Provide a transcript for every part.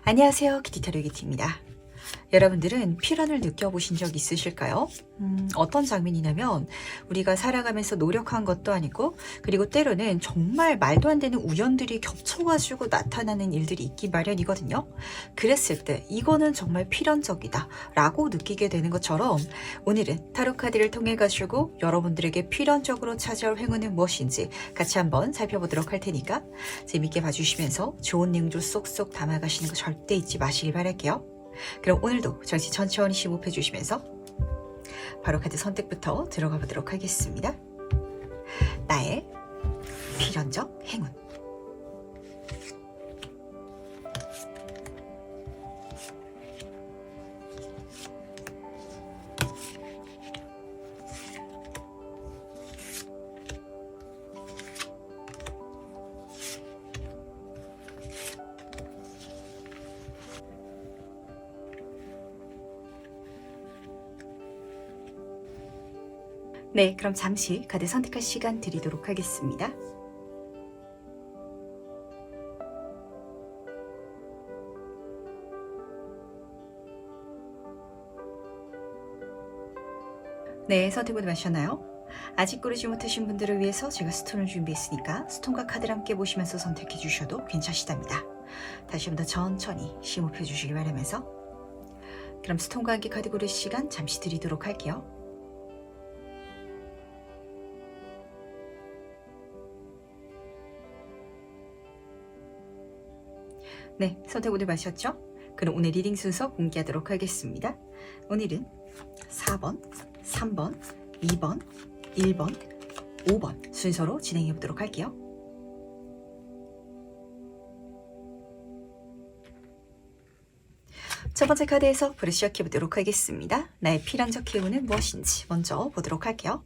안녕하세요. 키티타로 키티입니다. 여러분들은 필연을 느껴보신 적 있으실까요? 어떤 장면이냐면 우리가 살아가면서 노력한 것도 아니고 그리고 때로는 정말 말도 안 되는 우연들이 겹쳐가지고 나타나는 일들이 있기 마련이거든요. 그랬을 때 이거는 정말 필연적이다 라고 느끼게 되는 것처럼 오늘은 타로 카드를 통해 가지고 여러분들에게 필연적으로 찾아올 행운은 무엇인지 같이 한번 살펴보도록 할 테니까 재밌게 봐주시면서 좋은 내용도 쏙쏙 담아가시는 거 절대 잊지 마시길 바랄게요. 그럼 오늘도 정시 천천히 심호흡해 주시면서 바로 카드 선택부터 들어가 보도록 하겠습니다. 나의 필연적 행운. 네, 그럼 잠시 카드 선택할 시간 드리도록 하겠습니다. 네, 선택 모두 마셨나요? 아직 고르지 못하신 분들을 위해서 제가 스톤을 준비했으니까 스톤과 카드를 함께 보시면서 선택해 주셔도 괜찮시답니다. 다시 한번 더 천천히 심호흡해 주시길 바라면서 그럼 스톤과 함께 카드 고를 시간 잠시 드리도록 할게요. 네, 선택 오늘 마셨죠? 그럼 오늘 리딩 순서 공개하도록 하겠습니다. 오늘은 4번, 3번, 2번, 1번, 5번 순서로 진행해 보도록 할게요. 첫 번째 카드에서 불을 시작해 보도록 하겠습니다. 나의 필연적 행운은 무엇인지 먼저 보도록 할게요.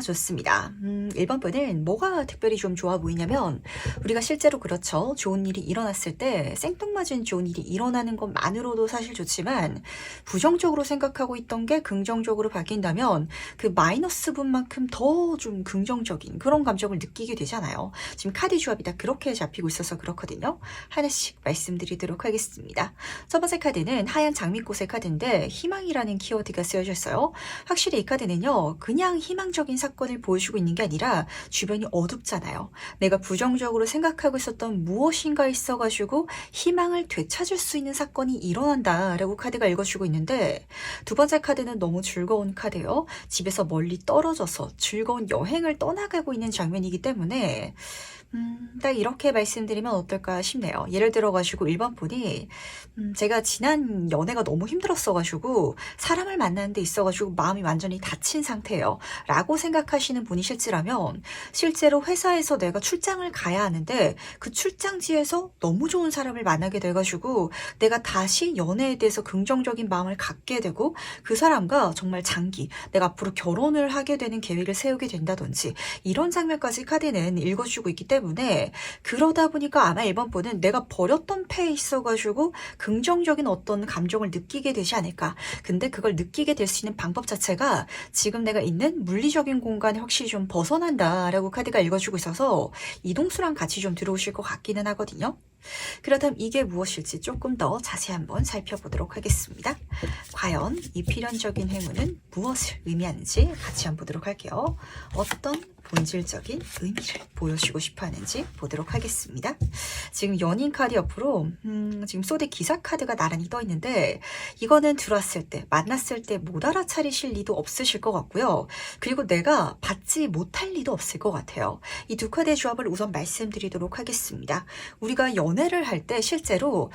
좋습니다. 1번 분은 뭐가 특별히 좀 좋아 보이냐면 우리가 실제로 그렇죠. 좋은 일이 일어났을 때 생뚱맞은 좋은 일이 일어나는 것만으로도 사실 좋지만 부정적으로 생각하고 있던 게 긍정적으로 바뀐다면 그 마이너스 분만큼 더 좀 긍정적인 그런 감정을 느끼게 되잖아요. 지금 카드 조합이 다 그렇게 잡히고 있어서 그렇거든요. 하나씩 말씀드리도록 하겠습니다. 첫 번째 카드는 하얀 장미꽃의 카드인데 희망이라는 키워드가 쓰여졌어요. 확실히 이 카드는요. 그냥 희망적인 사건을 보여주고 있는 게 아니라 주변이 어둡잖아요. 내가 부정적으로 생각하고 있었던 무엇인가 있어가지고 희망을 되찾을 수 있는 사건이 일어난다라고 카드가 읽어주고 있는데 두 번째 카드는 너무 즐거운 카드예요. 집에서 멀리 떨어져서 즐거운 여행을 떠나가고 있는 장면이기 때문에 딱 이렇게 말씀드리면 어떨까 싶네요. 예를 들어가지고 1번 분이 제가 지난 연애가 너무 힘들었어가지고 사람을 만나는 데 있어가지고 마음이 완전히 다친 상태예요. 라고 생각하시는 분이실지라면 실제로 회사에서 내가 출장을 가야 하는데 그 출장지에서 너무 좋은 사람을 만나게 돼가지고 내가 다시 연애에 대해서 긍정적인 마음을 갖게 되고 그 사람과 정말 장기 내가 앞으로 결혼을 하게 되는 계획을 세우게 된다든지 이런 장면까지 카드는 읽어주고 있기 때문에 그러다 보니까 아마 1번 분은 내가 버렸던 패에 있어가지고 긍정적인 어떤 감정을 느끼게 되지 않을까. 근데 그걸 느끼게 될 수 있는 방법 자체가 지금 내가 있는 물리적인 공간에 확실히 좀 벗어난다라고 카드가 읽어주고 있어서 이동수랑 같이 좀 들어오실 것 같기는 하거든요. 그렇다면 이게 무엇일지 조금 더 자세히 한번 살펴보도록 하겠습니다. 과연 이 필연적인 행운은 무엇을 의미하는지 같이 한번 보도록 할게요. 어떤 본질적인 의미를 보여주고 싶어 하는지 보도록 하겠습니다. 지금 연인 카드 옆으로 지금 소대 기사 카드가 나란히 떠 있는데 이거는 들어왔을 때 만났을 때 못 알아차리실 리도 없으실 것 같고요. 그리고 내가 받지 못할 리도 없을 것 같아요. 이 두 카드의 조합을 우선 말씀드리도록 하겠습니다. 우리가 연애를 할 때 실제로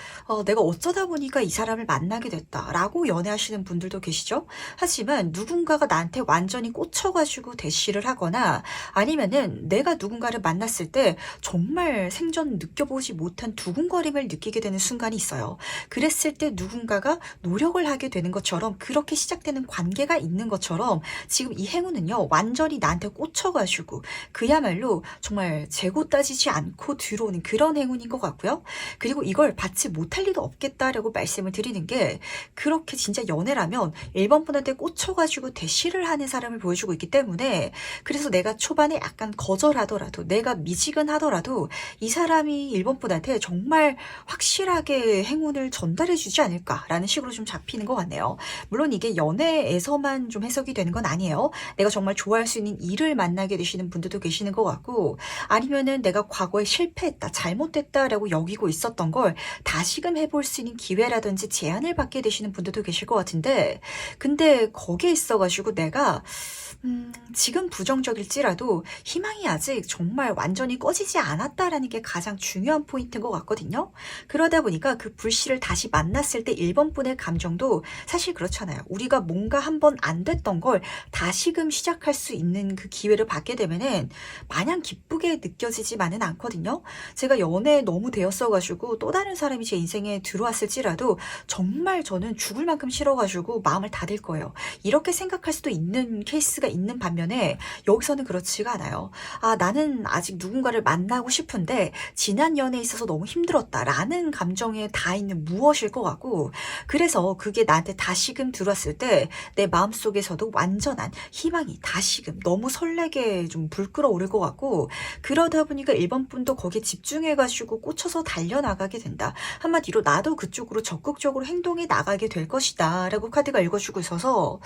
내가 어쩌다 보니까 이 사람을 만나게 됐다라고 연애하시는 분들도 계시죠. 하지만 누군가가 나한테 완전히 꽂혀가지고 대시를 하거나 아니면은 내가 누군가를 만났을 때 정말 생전 느껴보지 못한 두근거림을 느끼게 되는 순간이 있어요. 그랬을 때 누군가가 노력을 하게 되는 것처럼 그렇게 시작되는 관계가 있는 것처럼 지금 이 행운은요 완전히 나한테 꽂혀가지고 그야말로 정말 재고 따지지 않고 들어오는 그런 행운인 것 같고요. 있고요. 그리고 이걸 받지 못할 리도 없겠다라고 말씀을 드리는 게 그렇게 진짜 연애라면 1번 분한테 꽂혀가지고 대시를 하는 사람을 보여주고 있기 때문에 그래서 내가 초반에 약간 거절하더라도 내가 미지근하더라도 이 사람이 1번 분한테 정말 확실하게 행운을 전달해 주지 않을까라는 식으로 좀 잡히는 것 같네요. 물론 이게 연애에서만 좀 해석이 되는 건 아니에요. 내가 정말 좋아할 수 있는 일을 만나게 되시는 분들도 계시는 것 같고 아니면은 내가 과거에 실패했다, 잘못됐다라고 여기고 있었던 걸 다시금 해볼 수 있는 기회라든지 제안을 받게 되시는 분들도 계실 것 같은데 근데 거기에 있어가지고 내가 지금 부정적일지라도 희망이 아직 정말 완전히 꺼지지 않았다라는 게 가장 중요한 포인트인 것 같거든요. 그러다 보니까 그 불씨를 다시 만났을 때 1번 분의 감정도 사실 그렇잖아요. 우리가 뭔가 한번 안 됐던 걸 다시금 시작할 수 있는 그 기회를 받게 되면은 마냥 기쁘게 느껴지지만은 않거든요. 제가 연애에 너무 되었어가지고 또 다른 사람이 제 인생에 들어왔을지라도 정말 저는 죽을 만큼 싫어가지고 마음을 닫을 거예요. 이렇게 생각할 수도 있는 케이스가 있는 반면에 여기서는 그렇지가 않아요. 아, 나는 아직 누군가를 만나고 싶은데 지난 연애에 있어서 너무 힘들었다라는 감정에 다 있는 무엇일 것 같고 그래서 그게 나한테 다시금 들어왔을 때 내 마음속에서도 완전한 희망이 다시금 너무 설레게 좀 불 끓어오를 것 같고 그러다 보니까 1번 분도 거기에 집중해가지고 꽂혀서 달려나가게 된다. 한마디로 나도 그쪽으로 적극적으로 행동해 나가게 될 것이다 라고 카드가 읽어주고 있어서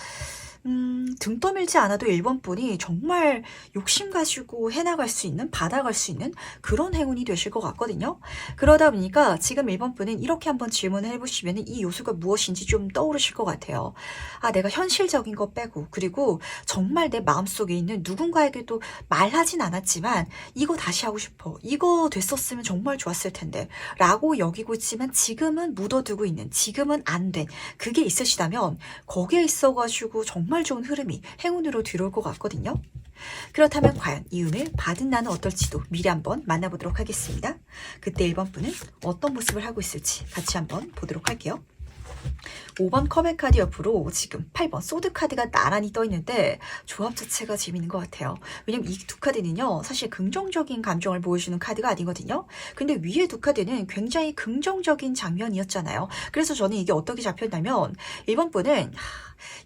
등 떠밀지 않아도 1번 분이 정말 욕심 가지고 해나갈 수 있는, 받아갈 수 있는 그런 행운이 되실 것 같거든요. 그러다 보니까 지금 1번 분은 이렇게 한번 질문을 해보시면 이 요소가 무엇인지 좀 떠오르실 것 같아요. 아, 내가 현실적인 거 빼고 그리고 정말 내 마음속에 있는 누군가에게도 말하진 않았지만 이거 다시 하고 싶어. 이거 됐었으면 정말 좋았을 텐데 라고 여기고 있지만 지금은 묻어두고 있는, 지금은 안 된 그게 있으시다면 거기에 있어가지고 정말 좋은 흐름이 행운으로 뒤로올 것 같거든요. 그렇다면 과연 이 운을 받은 나는 어떨지도 미리 한번 만나보도록 하겠습니다. 그때 1번 분은 어떤 모습을 하고 있을지 같이 한번 보도록 할게요. 5번 컵의 카드 옆으로 지금 8번 소드 카드가 나란히 떠 있는데 조합 자체가 재밌는 것 같아요. 왜냐면 이 두 카드는요 사실 긍정적인 감정을 보여주는 카드가 아니거든요. 근데 위에 두 카드는 굉장히 긍정적인 장면이었잖아요. 그래서 저는 이게 어떻게 잡혔냐면 1번 분은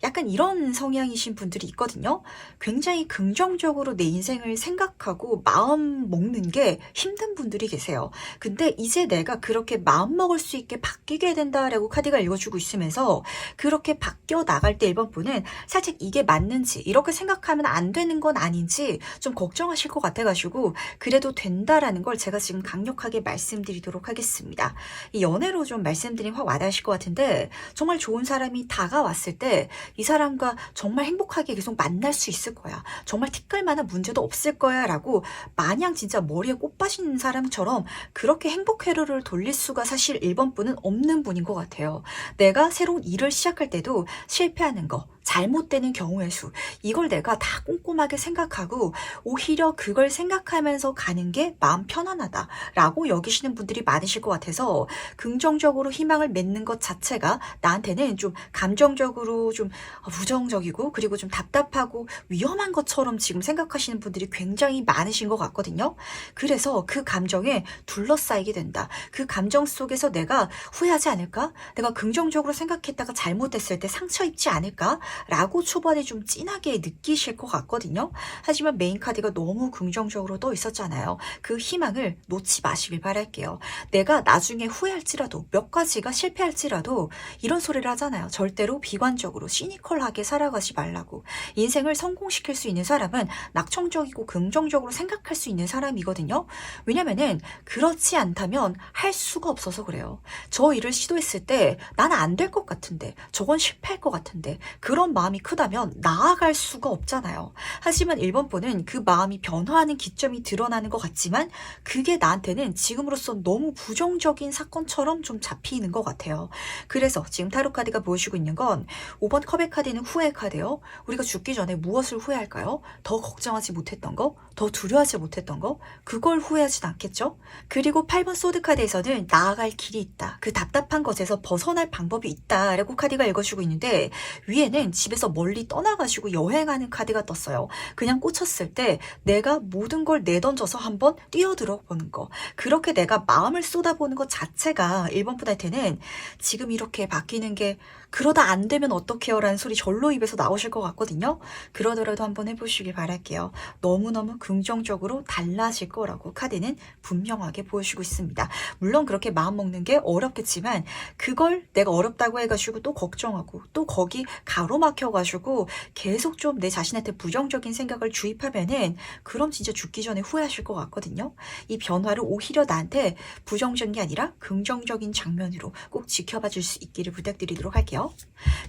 약간 이런 성향이신 분들이 있거든요. 굉장히 긍정적으로 내 인생을 생각하고 마음 먹는 게 힘든 분들이 계세요. 근데 이제 내가 그렇게 마음 먹을 수 있게 바뀌게 된다라고 카드가 읽어주고 있으면서 그렇게 바뀌어 나갈 때 1번 분은 살짝 이게 맞는지 이렇게 생각하면 안 되는 건 아닌지 좀 걱정하실 것 같아가지고 그래도 된다라는 걸 제가 지금 강력하게 말씀드리도록 하겠습니다. 이 연애로 좀 말씀드리면 확 와닿으실 것 같은데 정말 좋은 사람이 다가왔을 때 이 사람과 정말 행복하게 계속 만날 수 있을 거야. 정말 티끌 만한 문제도 없을 거야 라고 마냥 진짜 머리에 꽃 빠진 사람처럼 그렇게 행복 회로를 돌릴 수가 사실 1번 분은 없는 분인 것 같아요. 내가 새로운 일을 시작할 때도 실패하는 거 잘못되는 경우의 수 이걸 내가 다 꼼꼼하게 생각하고 오히려 그걸 생각하면서 가는 게 마음 편안하다 라고 여기시는 분들이 많으실 것 같아서 긍정적으로 희망을 맺는 것 자체가 나한테는 좀 감정적으로 좀 부정적이고 그리고 좀 답답하고 위험한 것처럼 지금 생각하시는 분들이 굉장히 많으신 것 같거든요. 그래서 그 감정에 둘러싸이게 된다. 그 감정 속에서 내가 후회하지 않을까? 내가 긍정적으로 생각했다가 잘못됐을 때 상처 입지 않을까? 라고 초반에 좀 진하게 느끼실 것 같거든요. 하지만 메인 카드가 너무 긍정적으로 떠 있었잖아요. 그 희망을 놓지 마시길 바랄게요. 내가 나중에 후회할지라도 몇 가지가 실패할지라도 이런 소리를 하잖아요. 절대로 비관적으로 시니컬하게 살아가지 말라고. 인생을 성공시킬 수 있는 사람은 낙천적이고 긍정적으로 생각할 수 있는 사람이거든요. 왜냐면은 그렇지 않다면 할 수가 없어서 그래요. 저 일을 시도했을 때 나는 안 될 것 같은데 저건 실패할 것 같은데 그런 마음이 크다면 나아갈 수가 없잖아요. 하지만 1번 분은 그 마음이 변화하는 기점이 드러나는 것 같지만 그게 나한테는 지금으로선 너무 부정적인 사건처럼 좀 잡히는 것 같아요. 그래서 지금 타로 카드가 보여주고 있는 건 5번 컵의 카드는 후회 카드예요. 우리가 죽기 전에 무엇을 후회할까요? 더 걱정하지 못했던 거? 더 두려워하지 못했던 거? 그걸 후회하진 않겠죠? 그리고 8번 소드 카드에서는 나아갈 길이 있다. 그 답답한 것에서 벗어날 방법이 있다 라고 카드가 읽어주고 있는데 위에는 집에서 멀리 떠나가지고 여행하는 카드가 떴어요. 그냥 꽂혔을 때 내가 모든 걸 내던져서 한번 뛰어들어 보는 거. 그렇게 내가 마음을 쏟아보는 것 자체가 1번 분한테는 지금 이렇게 바뀌는 게 그러다 안 되면 어떡해요 라는 소리 절로 입에서 나오실 것 같거든요. 그러더라도 한번 해보시길 바랄게요. 너무너무 긍정적으로 달라질 거라고 카드는 분명하게 보여주고 있습니다. 물론 그렇게 마음먹는 게 어렵겠지만 그걸 내가 어렵다고 해가지고 또 걱정하고 또 거기 가로막혀가지고 계속 좀 내 자신한테 부정적인 생각을 주입하면은 그럼 진짜 죽기 전에 후회하실 것 같거든요. 이 변화를 오히려 나한테 부정적인 게 아니라 긍정적인 장면으로 꼭 지켜봐 줄 수 있기를 부탁드리도록 할게요.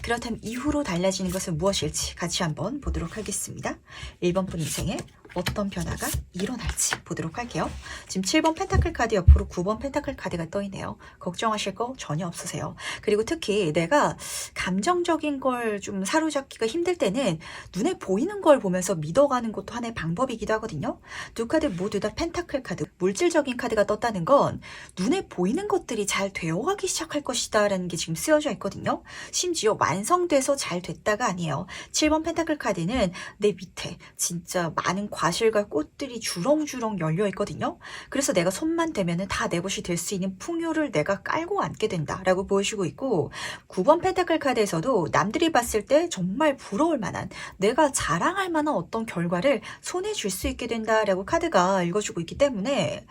그렇다면 이후로 달라지는 것은 무엇일지 같이 한번 보도록 하겠습니다. 1번 분 인생에 어떤 변화가 일어날지 보도록 할게요. 지금 7번 펜타클 카드 옆으로 9번 펜타클 카드가 떠있네요. 걱정하실 거 전혀 없으세요. 그리고 특히 내가 감정적인 걸 좀 사로잡기가 힘들 때는 눈에 보이는 걸 보면서 믿어가는 것도 하나의 방법이기도 하거든요. 두 카드 모두 다 펜타클 카드, 물질적인 카드가 떴다는 건 눈에 보이는 것들이 잘 되어가기 시작할 것이다 라는 게 지금 쓰여져 있거든요. 심지어 완성돼서 잘 됐다가 아니에요. 7번 펜타클 카드는 내 밑에 진짜 많은 과실과 꽃들이 주렁주렁 열려 있거든요. 그래서 내가 손만 대면은 다 내 것이 될 수 있는 풍요를 내가 깔고 앉게 된다라고 보여주고 있고 9번 펜타클 카드에서도 남들이 봤을 때 정말 부러울 만한 내가 자랑할 만한 어떤 결과를 손에 줄 수 있게 된다라고 카드가 읽어주고 있기 때문에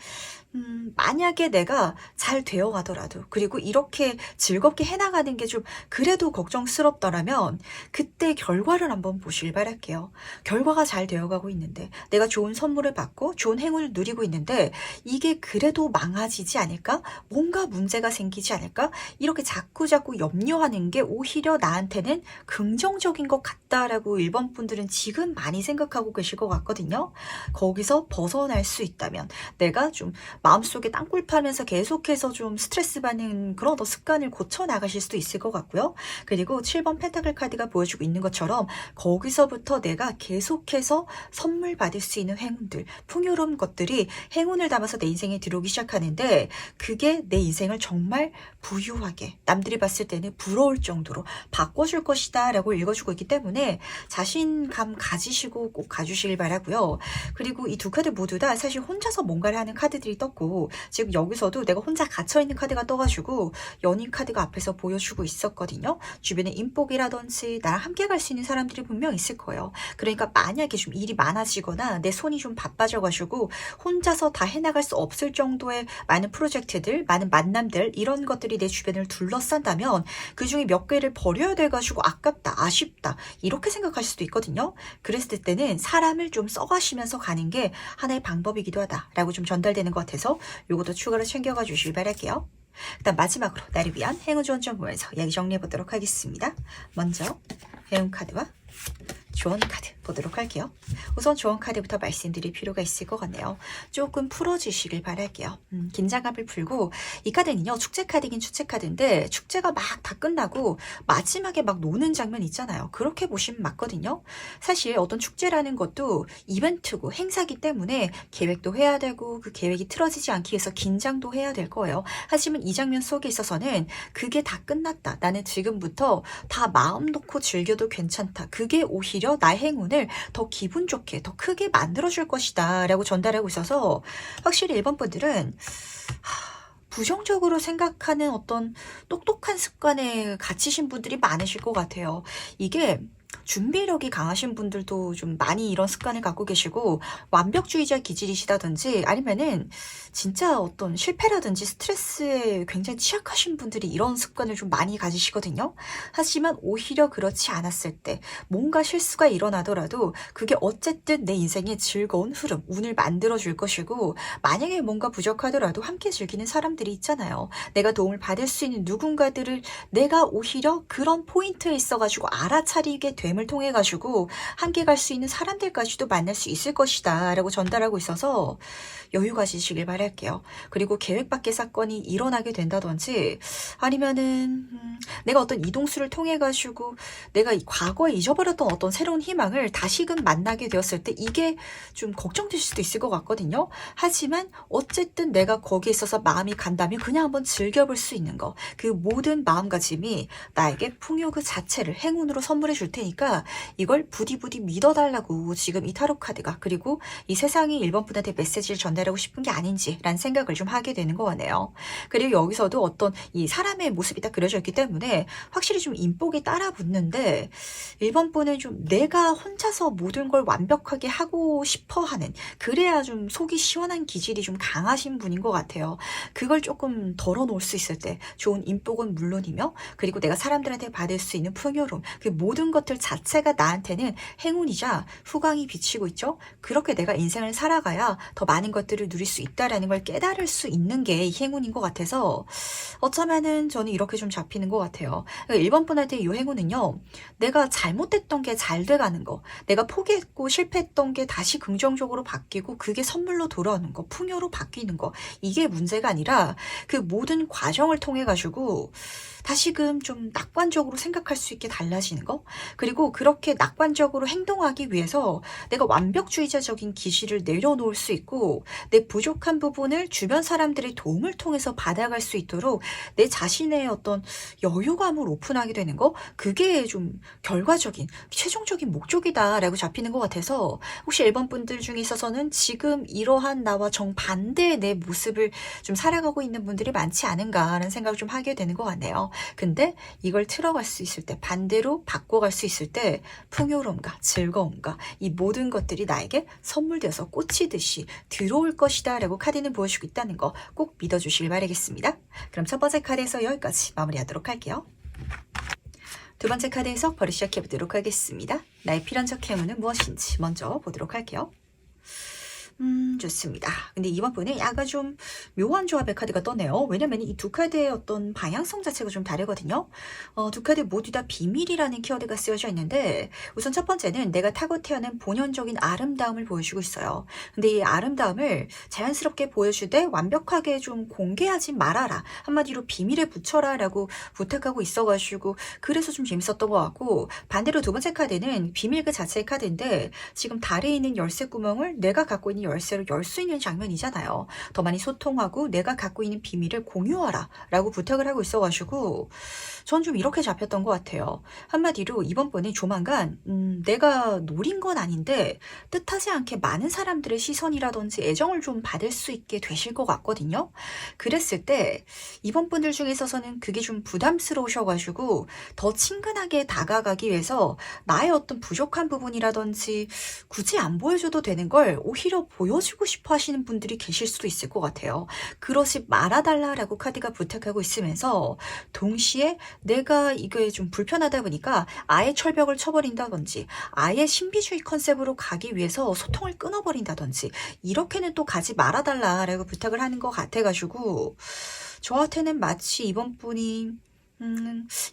만약에 내가 잘 되어 가더라도 그리고 이렇게 즐겁게 해나가는 게 좀 그래도 걱정스럽더라면 그때 결과를 한번 보시길 바랄게요. 결과가 잘 되어가고 있는데 내가 좋은 선물을 받고 좋은 행운을 누리고 있는데 이게 그래도 망가지지 않을까? 뭔가 문제가 생기지 않을까? 이렇게 자꾸자꾸 염려하는 게 오히려 나한테는 긍정적인 것 같다라고 1번 분들은 지금 많이 생각하고 계실 것 같거든요. 거기서 벗어날 수 있다면 내가 좀 마음속에 땅굴 파면서 계속해서 좀 스트레스 받는 그런 습관을 고쳐 나가실 수도 있을 것 같고요. 그리고 7번 펜타클 카드가 보여주고 있는 것처럼 거기서부터 내가 계속해서 선물 받을 수 있는 행운들, 풍요로운 것들이 행운을 담아서 내 인생에 들어오기 시작하는데 그게 내 인생을 정말 부유하게 남들이 봤을 때는 부러울 정도로 바꿔줄 것이다 라고 읽어주고 있기 때문에 자신감 가지시고 꼭 가주시길 바라고요. 그리고 이 두 카드 모두 다 사실 혼자서 뭔가를 하는 카드들이 떴고 지금 여기서도 내가 혼자 갇혀있는 카드가 떠가지고 연인 카드가 앞에서 보여주고 있었거든요. 주변에 인복이라든지 나랑 함께 갈 수 있는 사람들이 분명 있을 거예요. 그러니까 만약에 좀 일이 많아지거나 내 손이 좀 바빠져가지고 혼자서 다 해나갈 수 없을 정도의 많은 프로젝트들, 많은 만남들 이런 것들이 내 주변을 둘러싼다면 그중에 몇 개를 버려야 돼가지고 아깝다, 아쉽다 이렇게 생각할 수도 있거든요. 그랬을 때는 사람을 좀 써가시면서 가는 게 하나의 방법이기도 하다라고 좀 전달되는 것 같아서 요것도 추가로 챙겨가 주시길 바랄게요. 일단 마지막으로 나를 위한 행운 조언 좀 보면서 이야기 정리해 보도록 하겠습니다. 먼저 행운 카드와 조언 카드 보도록 할게요. 우선 조언 카드부터 말씀드릴 필요가 있을 것 같네요. 조금 풀어주시길 바랄게요. 긴장감을 풀고 이 카드는요. 축제 카드긴 축제 카드인데 축제가 막 다 끝나고 마지막에 막 노는 장면 있잖아요. 그렇게 보시면 맞거든요. 사실 어떤 축제라는 것도 이벤트고 행사기 때문에 계획도 해야 되고 그 계획이 틀어지지 않기 위해서 긴장도 해야 될 거예요. 하지만 이 장면 속에 있어서는 그게 다 끝났다. 나는 지금부터 다 마음 놓고 즐겨도 괜찮다. 그게 오히려 나의 행운을 더 기분 좋게 더 크게 만들어줄 것이다 라고 전달하고 있어서 확실히 1번 분들은 부정적으로 생각하는 어떤 똑똑한 습관에 갇히신 분들이 많으실 것 같아요. 이게 준비력이 강하신 분들도 좀 많이 이런 습관을 갖고 계시고 완벽주의자 기질이시다든지 아니면은 진짜 어떤 실패라든지 스트레스에 굉장히 취약하신 분들이 이런 습관을 좀 많이 가지시거든요. 하지만 오히려 그렇지 않았을 때 뭔가 실수가 일어나더라도 그게 어쨌든 내 인생의 즐거운 흐름, 운을 만들어 줄 것이고 만약에 뭔가 부족하더라도 함께 즐기는 사람들이 있잖아요. 내가 도움을 받을 수 있는 누군가들을 내가 오히려 그런 포인트에 있어가지고 알아차리게 됨을 통해 가지고 함께 갈 수 있는 사람들까지도 만날 수 있을 것이다 라고 전달하고 있어서 여유 가지시길 바랄게요. 그리고 계획 밖의 사건이 일어나게 된다든지 아니면은 내가 어떤 이동수를 통해 가지고 내가 과거에 잊어버렸던 어떤 새로운 희망을 다시금 만나게 되었을 때 이게 좀 걱정될 수도 있을 것 같거든요. 하지만 어쨌든 내가 거기에 있어서 마음이 간다면 그냥 한번 즐겨볼 수 있는 거 그 모든 마음가짐이 나에게 풍요 그 자체를 행운으로 선물해 줄 테니까 테니까 이걸 부디부디 믿어달라고 지금 이 타로 카드가, 그리고 이 세상이 1번 분한테 메시지를 전달하고 싶은 게 아닌지라는 생각을 좀 하게 되는 것 같네요. 그리고 여기서도 어떤 이 사람의 모습이 딱 그려져 있기 때문에 확실히 좀 인복이 따라 붙는데, 1번 분은 좀 내가 혼자서 모든 걸 완벽하게 하고 싶어 하는, 그래야 좀 속이 시원한 기질이 좀 강하신 분인 것 같아요. 그걸 조금 덜어놓을 수 있을 때 좋은 인복은 물론이며, 그리고 내가 사람들한테 받을 수 있는 풍요로움, 그 모든 것들 자체가 나한테는 행운이자 후광이 비치고 있죠. 그렇게 내가 인생을 살아가야 더 많은 것들을 누릴 수 있다라는 걸 깨달을 수 있는 게 이 행운인 것 같아서 어쩌면은 저는 이렇게 좀 잡히는 것 같아요. 그러니까 1번 분한테 이 행운은요, 내가 잘못했던 게 잘 돼가는 거, 내가 포기했고 실패했던 게 다시 긍정적으로 바뀌고 그게 선물로 돌아오는 거, 풍요로 바뀌는 거, 이게 문제가 아니라 그 모든 과정을 통해 가지고 다시금 좀 낙관적으로 생각할 수 있게 달라지는 거, 그리고 그렇게 낙관적으로 행동하기 위해서 내가 완벽주의자적인 기질을 내려놓을 수 있고, 내 부족한 부분을 주변 사람들의 도움을 통해서 받아갈 수 있도록 내 자신의 어떤 여유감을 오픈하게 되는 거, 그게 좀 결과적인 최종적인 목적이다라고 잡히는 것 같아서, 혹시 1번 분들 중에 있어서는 지금 이러한 나와 정반대의 내 모습을 좀 살아가고 있는 분들이 많지 않은가라는 생각을 좀 하게 되는 것 같네요. 근데 이걸 틀어갈 수 있을 때, 반대로 바꿔갈 수 있을 때 풍요로움과 즐거움과 이 모든 것들이 나에게 선물되어서 꽂히듯이 들어올 것이다 라고 카드는 보여주고 있다는 거 꼭 믿어주시길 바라겠습니다. 그럼 첫 번째 카드에서 여기까지 마무리하도록 할게요. 두 번째 카드 해석 바로 시작해보도록 하겠습니다. 나의 필연적 행운은 무엇인지 먼저 보도록 할게요. 좋습니다. 근데 이번 분에 약간 좀 묘한 조합의 카드가 떠네요. 왜냐면 이 두 카드의 어떤 방향성 자체가 좀 다르거든요. 두 카드 모두 다 비밀이라는 키워드가 쓰여져 있는데, 우선 첫 번째는 내가 타고 태어난 본연적인 아름다움을 보여주고 있어요. 근데 이 아름다움을 자연스럽게 보여주되 완벽하게 좀 공개하지 말아라, 한마디로 비밀에 붙여라 라고 부탁하고 있어가지고 그래서 좀 재밌었던 것 같고, 반대로 두 번째 카드는 비밀 그 자체의 카드인데, 지금 달에 있는 열쇠 구멍을 내가 갖고 있는 열쇠로 열 수 있는 장면이잖아요. 더 많이 소통하고 내가 갖고 있는 비밀을 공유하라 라고 부탁을 하고 있어가지고 전 좀 이렇게 잡혔던 것 같아요. 한마디로 이번 번에 조만간 내가 노린 건 아닌데 뜻하지 않게 많은 사람들의 시선이라든지 애정을 좀 받을 수 있게 되실 것 같거든요. 그랬을 때 이번 분들 중에 있어서는 그게 좀 부담스러우셔가지고 더 친근하게 다가가기 위해서 나의 어떤 부족한 부분이라든지 굳이 안 보여줘도 되는 걸 오히려 보여주고 싶어 하시는 분들이 계실 수도 있을 것 같아요. 그러지 말아달라라고 카드가 부탁하고 있으면서 동시에 내가 이게 좀 불편하다 보니까 아예 철벽을 쳐버린다든지 아예 신비주의 컨셉으로 가기 위해서 소통을 끊어버린다든지 이렇게는 또 가지 말아달라라고 부탁을 하는 것 같아가지고 저한테는 마치 이번 분이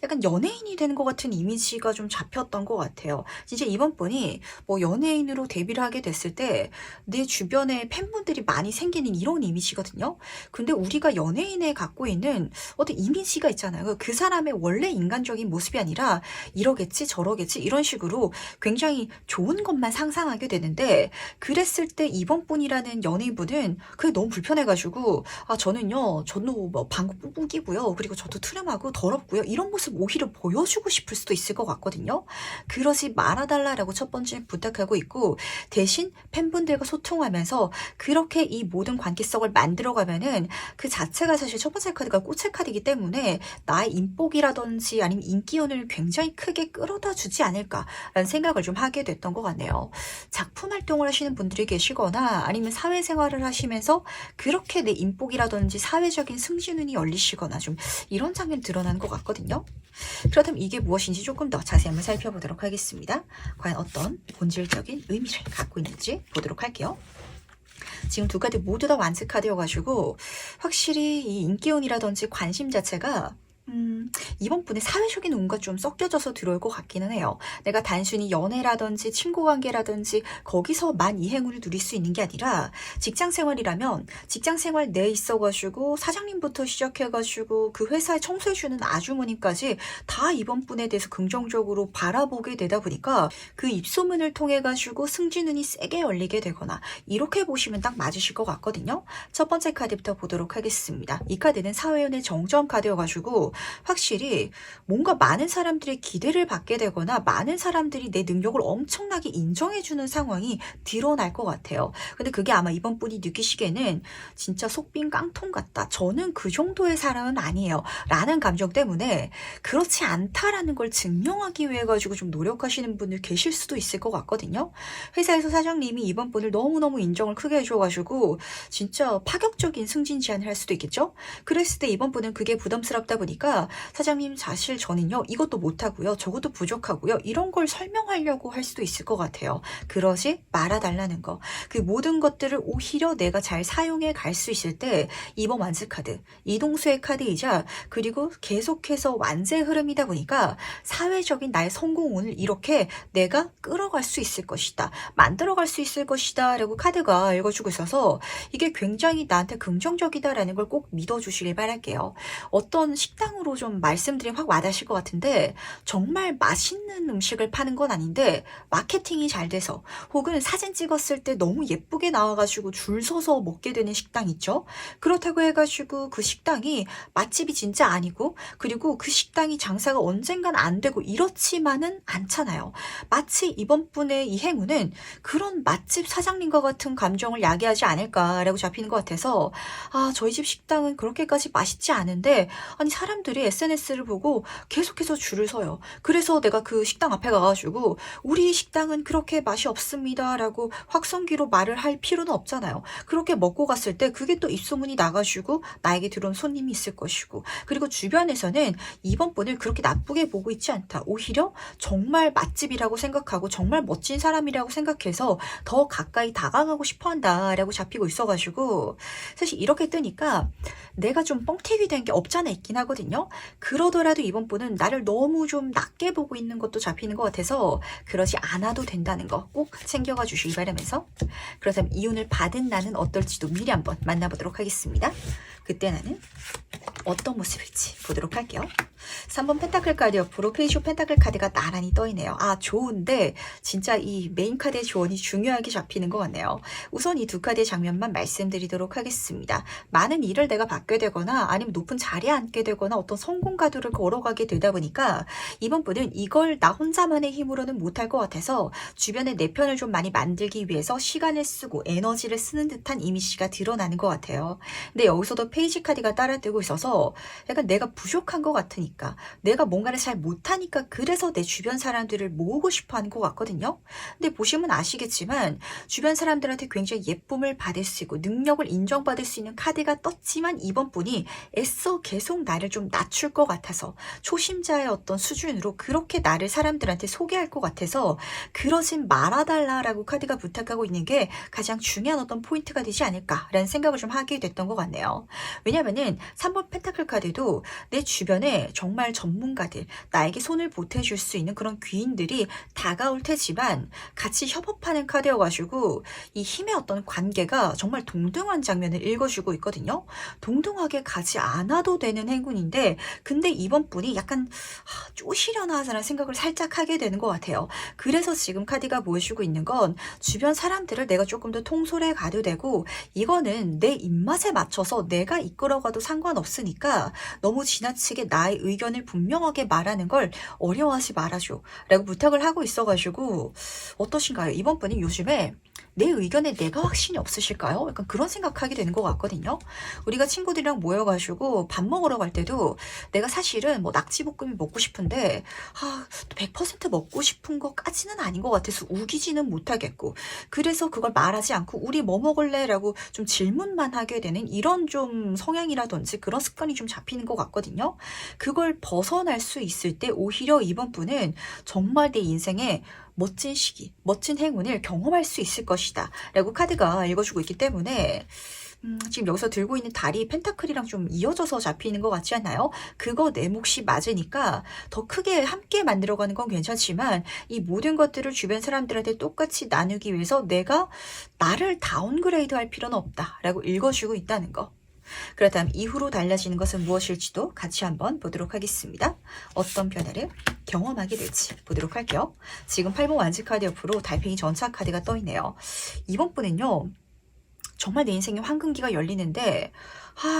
약간 연예인이 되는 것 같은 이미지가 좀 잡혔던 것 같아요. 진짜 이번 분이 뭐 연예인으로 데뷔를 하게 됐을 때 내 주변에 팬분들이 많이 생기는 이런 이미지거든요. 근데 우리가 연예인에 갖고 있는 어떤 이미지가 있잖아요. 그 사람의 원래 인간적인 모습이 아니라 이러겠지 저러겠지 이런 식으로 굉장히 좋은 것만 상상하게 되는데, 그랬을 때 이번 분이라는 연예인분은 그게 너무 불편해가지고 저는 뭐 방구 뿡뿡 끼고요. 그리고 저도 트름하고 더럽고요. 이런 모습 오히려 보여주고 싶을 수도 있을 것 같거든요. 그러지 말아달라라고 첫 번째 부탁하고 있고, 대신 팬분들과 소통하면서 그렇게 이 모든 관계성을 만들어가면은 그 자체가 사실 첫 번째 카드가 꽃의 카드이기 때문에 나의 인복이라든지 아니면 인기운을 굉장히 크게 끌어다 주지 않을까라는 생각을 좀 하게 됐던 것 같네요. 작품 활동을 하시는 분들이 계시거나 아니면 사회생활을 하시면서 그렇게 내 인복이라든지 사회적인 승진운이 열리시거나 좀 이런 장면이 드러나는 것 같거든요. 그렇다면 이게 무엇인지 조금 더 자세히 한번 살펴보도록 하겠습니다. 과연 어떤 본질적인 의미를 갖고 있는지 보도록 할게요. 지금 두 카드 모두 다 완스 카드여가지고 확실히 이 인기운이라든지 관심 자체가 이번 분의 사회적인 운과 좀 섞여져서 들어올 것 같기는 해요. 내가 단순히 연애라든지 친구관계라든지 거기서만 이 행운을 누릴 수 있는 게 아니라 직장생활이라면 직장생활 내에 있어가지고 사장님부터 시작해가지고 그 회사에 청소해주는 아주머니까지 다 이번 분에 대해서 긍정적으로 바라보게 되다 보니까 그 입소문을 통해가지고 승진운이 세게 열리게 되거나 이렇게 보시면 딱 맞으실 것 같거든요. 첫 번째 카드부터 보도록 하겠습니다. 이 카드는 사회운의 정점 카드여가지고 확실히 뭔가 많은 사람들의 기대를 받게 되거나 많은 사람들이 내 능력을 엄청나게 인정해주는 상황이 드러날 것 같아요. 근데 그게 아마 이번 분이 느끼시기에는 진짜 속빈 깡통 같다. 저는 그 정도의 사람은 아니에요. 라는 감정 때문에 그렇지 않다라는 걸 증명하기 위해 가지고 좀 노력하시는 분들 계실 수도 있을 것 같거든요. 회사에서 사장님이 이번 분을 너무너무 인정을 크게 해줘가지고 진짜 파격적인 승진 제안을 할 수도 있겠죠. 그랬을 때 이번 분은 그게 부담스럽다 보니까 사장님 사실 저는요 이것도 못하고요 저것도 부족하고요 이런 걸 설명하려고 할 수도 있을 것 같아요. 그러지 말아달라는 거. 그 모든 것들을 오히려 내가 잘 사용해 갈 수 있을 때 이번 완즈 카드, 이동수의 카드이자 그리고 계속해서 완제의 흐름이다 보니까 사회적인 나의 성공운을 이렇게 내가 끌어갈 수 있을 것이다. 만들어갈 수 있을 것이다 라고 카드가 읽어주고 있어서 이게 굉장히 나한테 긍정적이다라는 걸 꼭 믿어주시길 바랄게요. 어떤 식당으로 좀 말씀드리면 확 와닿으실 것 같은데 정말 맛있는 음식을 파는 건 아닌데 마케팅이 잘 돼서 혹은 사진 찍었을 때 너무 예쁘게 나와가지고 줄 서서 먹게 되는 식당 있죠. 그렇다고 해가지고 그 식당이 맛집이 진짜 아니고 그리고 그 식당이 장사가 언젠간 안 되고 이렇지만은 않잖아요. 마치 이번 분의 이 행운은 그런 맛집 사장님과 같은 감정을 야기하지 않을까라고 잡히는 것 같아서 아 저희 집 식당은 그렇게까지 맛있지 않은데 아니 사람들이 SNS를 보고 계속해서 줄을 서요. 그래서 내가 그 식당 앞에 가가지고 우리 식당은 그렇게 맛이 없습니다 라고 확성기로 말을 할 필요는 없잖아요. 그렇게 먹고 갔을 때 그게 또 입소문이 나가지고 나에게 들어온 손님이 있을 것이고 그리고 주변에서는 이번 분을 그렇게 나쁘게 보고 있지 않다. 오히려 정말 맛집이라고 생각하고 정말 멋진 사람이라고 생각해서 더 가까이 다가가고 싶어 한다라고 잡히고 있어가지고 사실 이렇게 뜨니까 내가 좀 뻥튀기 된 게 없잖아 있긴 하거든요. 그러더라도 이번 분은 나를 너무 좀 낮게 보고 있는 것도 잡히는 것 같아서 그러지 않아도 된다는 거 꼭 챙겨가 주시기 바라면서 그렇다면 이혼을 받은 나는 어떨지도 미리 한번 만나보도록 하겠습니다. 그때 나는 어떤 모습일지 보도록 할게요. 3번 펜타클 카드 옆으로 페이쇼 펜타클 카드가 나란히 떠있네요. 아 좋은데 진짜 이 메인 카드의 조언이 중요하게 잡히는 것 같네요. 우선 이 두 카드의 장면만 말씀드리도록 하겠습니다. 많은 일을 내가 받게 되거나 아니면 높은 자리에 앉게 되거나 어떤 성공 가도를 걸어가게 되다 보니까 이번 분은 이걸 나 혼자만의 힘으로는 못할 것 같아서 주변에 내 편을 좀 많이 만들기 위해서 시간을 쓰고 에너지를 쓰는 듯한 이미지가 드러나는 것 같아요. 근데 여기서도 페이지 카드가 따라 뜨고 있어서 약간 내가 부족한 것 같으니까 내가 뭔가를 잘 못하니까 그래서 내 주변 사람들을 모으고 싶어 하는 것 같거든요. 근데 보시면 아시겠지만 주변 사람들한테 굉장히 예쁨을 받을 수 있고 능력을 인정받을 수 있는 카드가 떴지만 이번 분이 애써 계속 나를 좀 낮출 것 같아서 초심자의 어떤 수준으로 그렇게 나를 사람들한테 소개할 것 같아서 그러진 말아달라라고 카드가 부탁하고 있는 게 가장 중요한 어떤 포인트가 되지 않을까라는 생각을 좀 하게 됐던 것 같네요. 왜냐면은 3번 펜타클 카드도 내 주변에 정말 전문가들 나에게 손을 보태줄 수 있는 그런 귀인들이 다가올 테지만 같이 협업하는 카드여가지고 이 힘의 어떤 관계가 정말 동등한 장면을 읽어주고 있거든요. 동등하게 가지 않아도 되는 행운인데 근데 이번 분이 약간 쪼시려나 하는 생각을 살짝 하게 되는 것 같아요. 그래서 지금 카드가 보여주고 있는 건 주변 사람들을 내가 조금 더 통솔해 가도 되고 이거는 내 입맛에 맞춰서 내가 이끌어가도 상관없으니까 너무 지나치게 나의 의견을 분명하게 말하는 걸 어려워하지 말아줘 라고 부탁을 하고 있어가지고 어떠신가요? 이번 분이 요즘에 내 의견에 내가 확신이 없으실까요? 약간 그런 생각하게 되는 것 같거든요. 우리가 친구들이랑 모여가지고 밥 먹으러 갈 때도 내가 사실은 뭐 낙지볶음이 먹고 싶은데 100% 먹고 싶은 것까지는 아닌 것 같아서 우기지는 못하겠고 그래서 그걸 말하지 않고 우리 뭐 먹을래? 라고 좀 질문만 하게 되는 이런 좀 성향이라든지 그런 습관이 좀 잡히는 것 같거든요. 그걸 벗어날 수 있을 때 오히려 이번 분은 정말 내 인생에 멋진 시기, 멋진 행운을 경험할 수 있을 것이다 라고 카드가 읽어주고 있기 때문에 지금 여기서 들고 있는 달이 펜타클이랑 좀 이어져서 잡히는 것 같지 않나요? 그거 내 몫이 맞으니까 더 크게 함께 만들어가는 건 괜찮지만 이 모든 것들을 주변 사람들한테 똑같이 나누기 위해서 내가 나를 다운그레이드 할 필요는 없다 라고 읽어주고 있다는 거. 그렇다면 이후로 달라지는 것은 무엇일지도 같이 한번 보도록 하겠습니다. 어떤 변화를 경험하게 될지 보도록 할게요. 지금 8번 완즈 카드 옆으로 달팽이 전차 카드가 떠있네요. 이번 분은요. 정말 내 인생에 황금기가 열리는데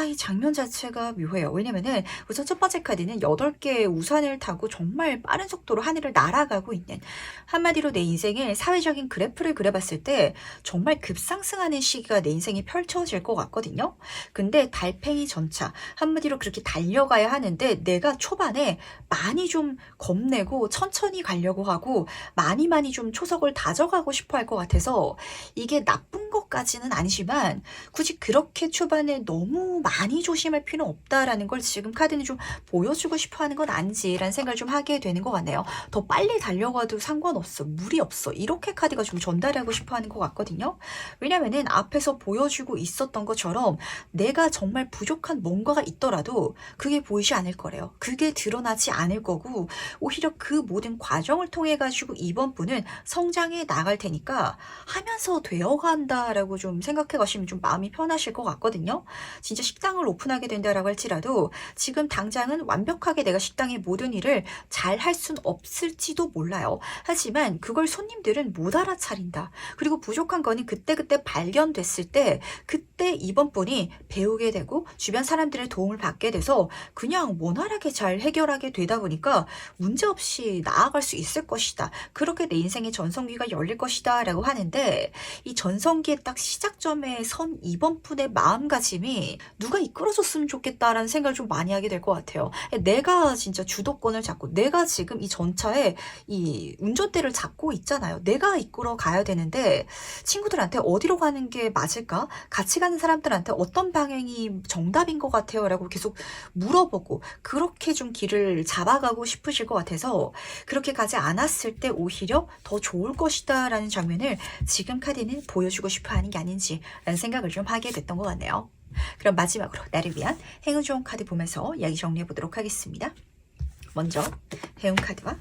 이 장면 자체가 묘해요. 왜냐면은 우선 첫 번째 카드는 8개의 우산을 타고 정말 빠른 속도로 하늘을 날아가고 있는, 한마디로 내 인생의 사회적인 그래프를 그려봤을 때 정말 급상승하는 시기가 내 인생에 펼쳐질 것 같거든요. 근데 달팽이 전차, 한마디로 그렇게 달려가야 하는데 내가 초반에 많이 좀 겁내고 천천히 가려고 하고 많이 좀 초석을 다져가고 싶어 할 것 같아서, 이게 나쁜 것까지는 아니지만 굳이 그렇게 초반에 너무 많이 조심할 필요는 없다라는 걸 지금 카드는 좀 보여주고 싶어 하는 건 아닌지라는 생각을 좀 하게 되는 것 같네요. 더 빨리 달려가도 상관없어, 무리 없어, 이렇게 카드가 좀 전달하고 싶어 하는 것 같거든요. 왜냐면은 앞에서 보여주고 있었던 것처럼 내가 정말 부족한 뭔가가 있더라도 그게 보이지 않을 거래요. 그게 드러나지 않을 거고, 오히려 그 모든 과정을 통해 가지고 이번 분은 성장해 나갈 테니까 하면서 되어간다라고 좀 생각해 가시면 좀 마음이 편하실 것 같거든요. 진짜 식당을 오픈하게 된다라고 할지라도 지금 당장은 완벽하게 내가 식당의 모든 일을 잘 할 순 없을지도 몰라요. 하지만 그걸 손님들은 못 알아차린다. 그리고 부족한 거는 그때그때 발견됐을 때 그때 이번 분이 배우게 되고 주변 사람들의 도움을 받게 돼서 그냥 원활하게 잘 해결하게 되다 보니까 문제없이 나아갈 수 있을 것이다. 그렇게 내 인생의 전성기가 열릴 것이다 라고 하는데, 이 전성기의 딱 시작점에 선 이번 분의 마음가짐이 누가 이끌어줬으면 좋겠다라는 생각을 좀 많이 하게 될 것 같아요. 내가 진짜 주도권을 잡고 내가 지금 이 전차에 이 운전대를 잡고 있잖아요. 내가 이끌어 가야 되는데 친구들한테 어디로 가는 게 맞을까? 같이 가는 사람들한테 어떤 방향이 정답인 것 같아요? 라고 계속 물어보고 그렇게 좀 길을 잡아가고 싶으실 것 같아서, 그렇게 가지 않았을 때 오히려 더 좋을 것이다 라는 장면을 지금 카드는 보여주고 싶어 하는 게 아닌지라는 생각을 좀 하게 됐던 것 같네요. 그럼 마지막으로 나를 위한 행운 좋은 카드 보면서 이야기 정리해 보도록 하겠습니다. 먼저 행운 카드와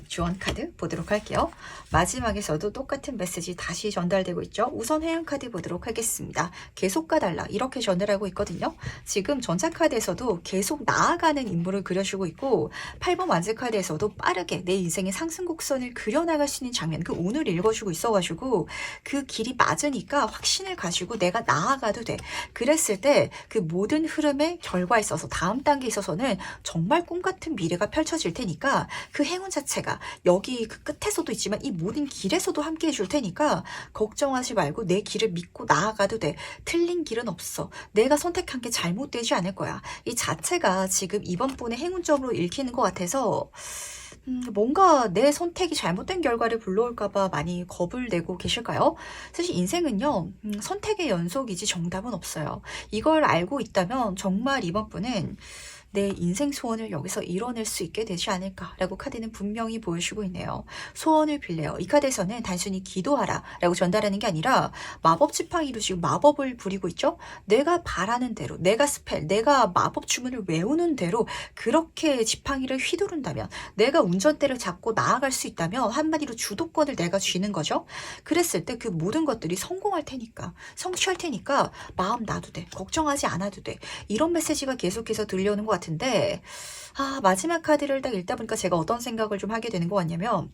주원 카드 보도록 할게요. 마지막에서도 똑같은 메시지 다시 전달되고 있죠. 우선 회원 카드 보도록 하겠습니다. 계속 가달라, 이렇게 전달하고 있거든요. 지금 전차 카드에서도 계속 나아가는 인물을 그려주고 있고, 8번 완즈 카드에서도 빠르게 내 인생의 상승 곡선을 그려나갈 수 있는 장면, 그 운을 읽어주고 있어가지고 그 길이 맞으니까 확신을 가지고 내가 나아가도 돼. 그랬을 때 그 모든 흐름의 결과에 있어서 다음 단계에 있어서는 정말 꿈같은 미래가 펼쳐질 테니까, 그 행운 자체가 여기 그 끝에서도 있지만 이 모든 길에서도 함께 해줄 테니까 걱정하지 말고 내 길을 믿고 나아가도 돼. 틀린 길은 없어. 내가 선택한 게 잘못되지 않을 거야. 이 자체가 지금 이번 분의 행운점으로 읽히는 것 같아서 뭔가 내 선택이 잘못된 결과를 불러올까봐 많이 겁을 내고 계실까요? 사실 인생은요, 선택의 연속이지 정답은 없어요. 이걸 알고 있다면 정말 이번 분은 내 인생 소원을 여기서 이뤄낼 수 있게 되지 않을까라고 카드는 분명히 보여주고 있네요. 소원을 빌래요. 이 카드에서는 단순히 기도하라 라고 전달하는 게 아니라 마법 지팡이로 지금 마법을 부리고 있죠. 내가 바라는 대로, 내가 스펠, 내가 마법 주문을 외우는 대로 그렇게 지팡이를 휘두른다면, 내가 운전대를 잡고 나아갈 수 있다면 한마디로 주도권을 내가 쥐는 거죠. 그랬을 때 그 모든 것들이 성공할 테니까, 성취할 테니까 마음 놔도 돼. 걱정하지 않아도 돼. 이런 메시지가 계속해서 들려오는 것 같은데, 마지막 카드를 딱 읽다 보니까 제가 어떤 생각을 좀 하게 되는 것 같냐면,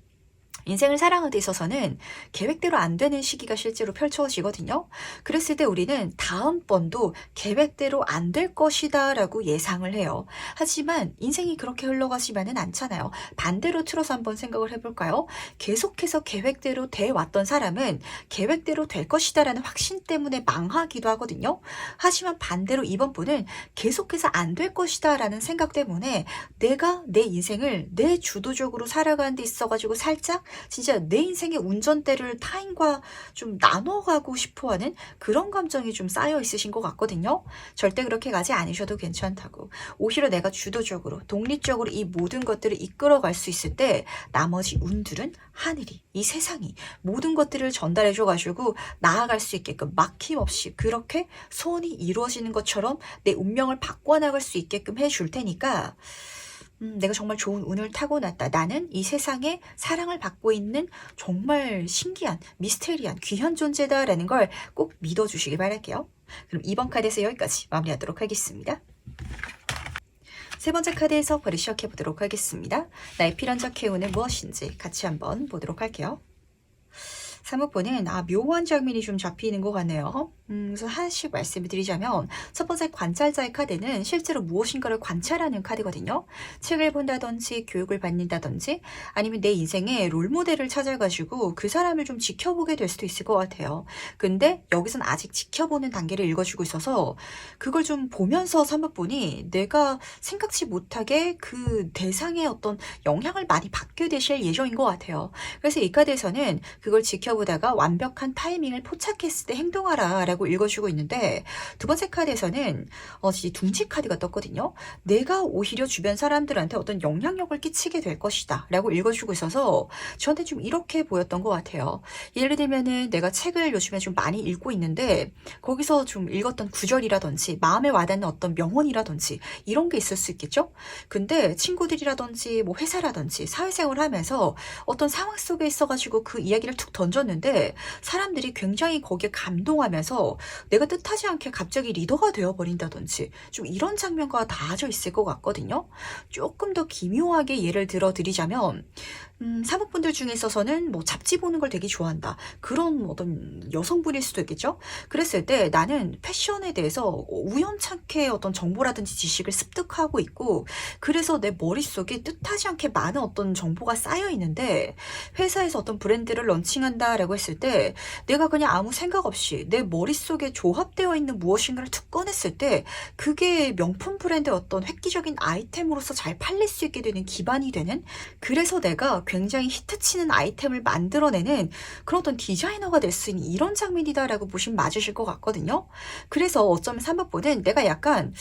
인생을 살아가는 데 있어서는 계획대로 안 되는 시기가 실제로 펼쳐지거든요. 그랬을 때 우리는 다음번도 계획대로 안 될 것이다 라고 예상을 해요. 하지만 인생이 그렇게 흘러가지만은 않잖아요. 반대로 틀어서 한번 생각을 해볼까요? 계속해서 계획대로 돼 왔던 사람은 계획대로 될 것이다 라는 확신 때문에 망하기도 하거든요. 하지만 반대로 이번 분은 계속해서 안 될 것이다 라는 생각 때문에 내가 내 인생을 내 주도적으로 살아가는 데 있어가지고 살짝 진짜 내 인생의 운전대를 타인과 좀 나눠가고 싶어하는 그런 감정이 좀 쌓여 있으신 것 같거든요. 절대 그렇게 가지 않으셔도 괜찮다고. 오히려 내가 주도적으로 독립적으로 이 모든 것들을 이끌어갈 수 있을 때 나머지 운들은 하늘이, 이 세상이 모든 것들을 전달해줘가지고 나아갈 수 있게끔 막힘없이 그렇게 소원이 이루어지는 것처럼 내 운명을 바꿔나갈 수 있게끔 해줄 테니까, 내가 정말 좋은 운을 타고났다. 나는 이 세상에 사랑을 받고 있는 정말 신기한, 미스테리한, 귀한 존재다라는 걸 꼭 믿어주시기 바랄게요. 그럼 이번 카드에서 여기까지 마무리하도록 하겠습니다. 세 번째 카드에서 바로 시작해보도록 하겠습니다. 나의 필연적 행운은 무엇인지 같이 한번 보도록 할게요. 사무포는 묘한 장면이 좀 잡히는 것 같네요. 그래서 하나씩 말씀을 드리자면 첫 번째 관찰자의 카드는 실제로 무엇인가를 관찰하는 카드거든요. 책을 본다든지 교육을 받는다든지 아니면 내 인생의 롤모델을 찾아가지고 그 사람을 좀 지켜보게 될 수도 있을 것 같아요. 근데 여기선 아직 지켜보는 단계를 읽어주고 있어서 그걸 좀 보면서 사무분이 내가 생각지 못하게 그 대상의 어떤 영향을 많이 받게 되실 예정인 것 같아요. 그래서 이 카드에서는 그걸 지켜보다가 완벽한 타이밍을 포착했을 때 행동하라 라고 읽어주고 있는데, 두 번째 카드에서는 둥지 카드가 떴거든요. 내가 오히려 주변 사람들한테 어떤 영향력을 끼치게 될 것이다 라고 읽어주고 있어서 저한테 좀 이렇게 보였던 것 같아요. 예를 들면은 내가 책을 요즘에 좀 많이 읽고 있는데 거기서 좀 읽었던 구절이라든지 마음에 와닿는 어떤 명언이라든지 이런 게 있을 수 있겠죠. 근데 친구들이라든지 뭐 회사라든지 사회생활을 하면서 어떤 상황 속에 있어가지고 그 이야기를 툭 던졌는데 사람들이 굉장히 거기에 감동하면서 내가 뜻하지 않게 갑자기 리더가 되어버린다든지 좀 이런 장면과 닿아져 있을 것 같거든요. 조금 더 기묘하게 예를 들어 드리자면 사모분들 중에 있어서는 뭐 잡지 보는 걸 되게 좋아한다. 그런 어떤 여성분일 수도 있겠죠? 그랬을 때 나는 패션에 대해서 우연찮게 어떤 정보라든지 지식을 습득하고 있고, 그래서 내 머릿속에 뜻하지 않게 많은 어떤 정보가 쌓여 있는데, 회사에서 어떤 브랜드를 런칭한다라고 했을 때, 내가 그냥 아무 생각 없이 내 머릿속에 조합되어 있는 무엇인가를 툭 꺼냈을 때, 그게 명품 브랜드의 어떤 획기적인 아이템으로서 잘 팔릴 수 있게 되는 기반이 되는, 그래서 내가 굉장히 히트치는 아이템을 만들어내는 그런 어떤 디자이너가 될 수 있는 이런 장면이다라고 보시면 맞으실 것 같거든요. 그래서 어쩌면 3번보는 내가 약간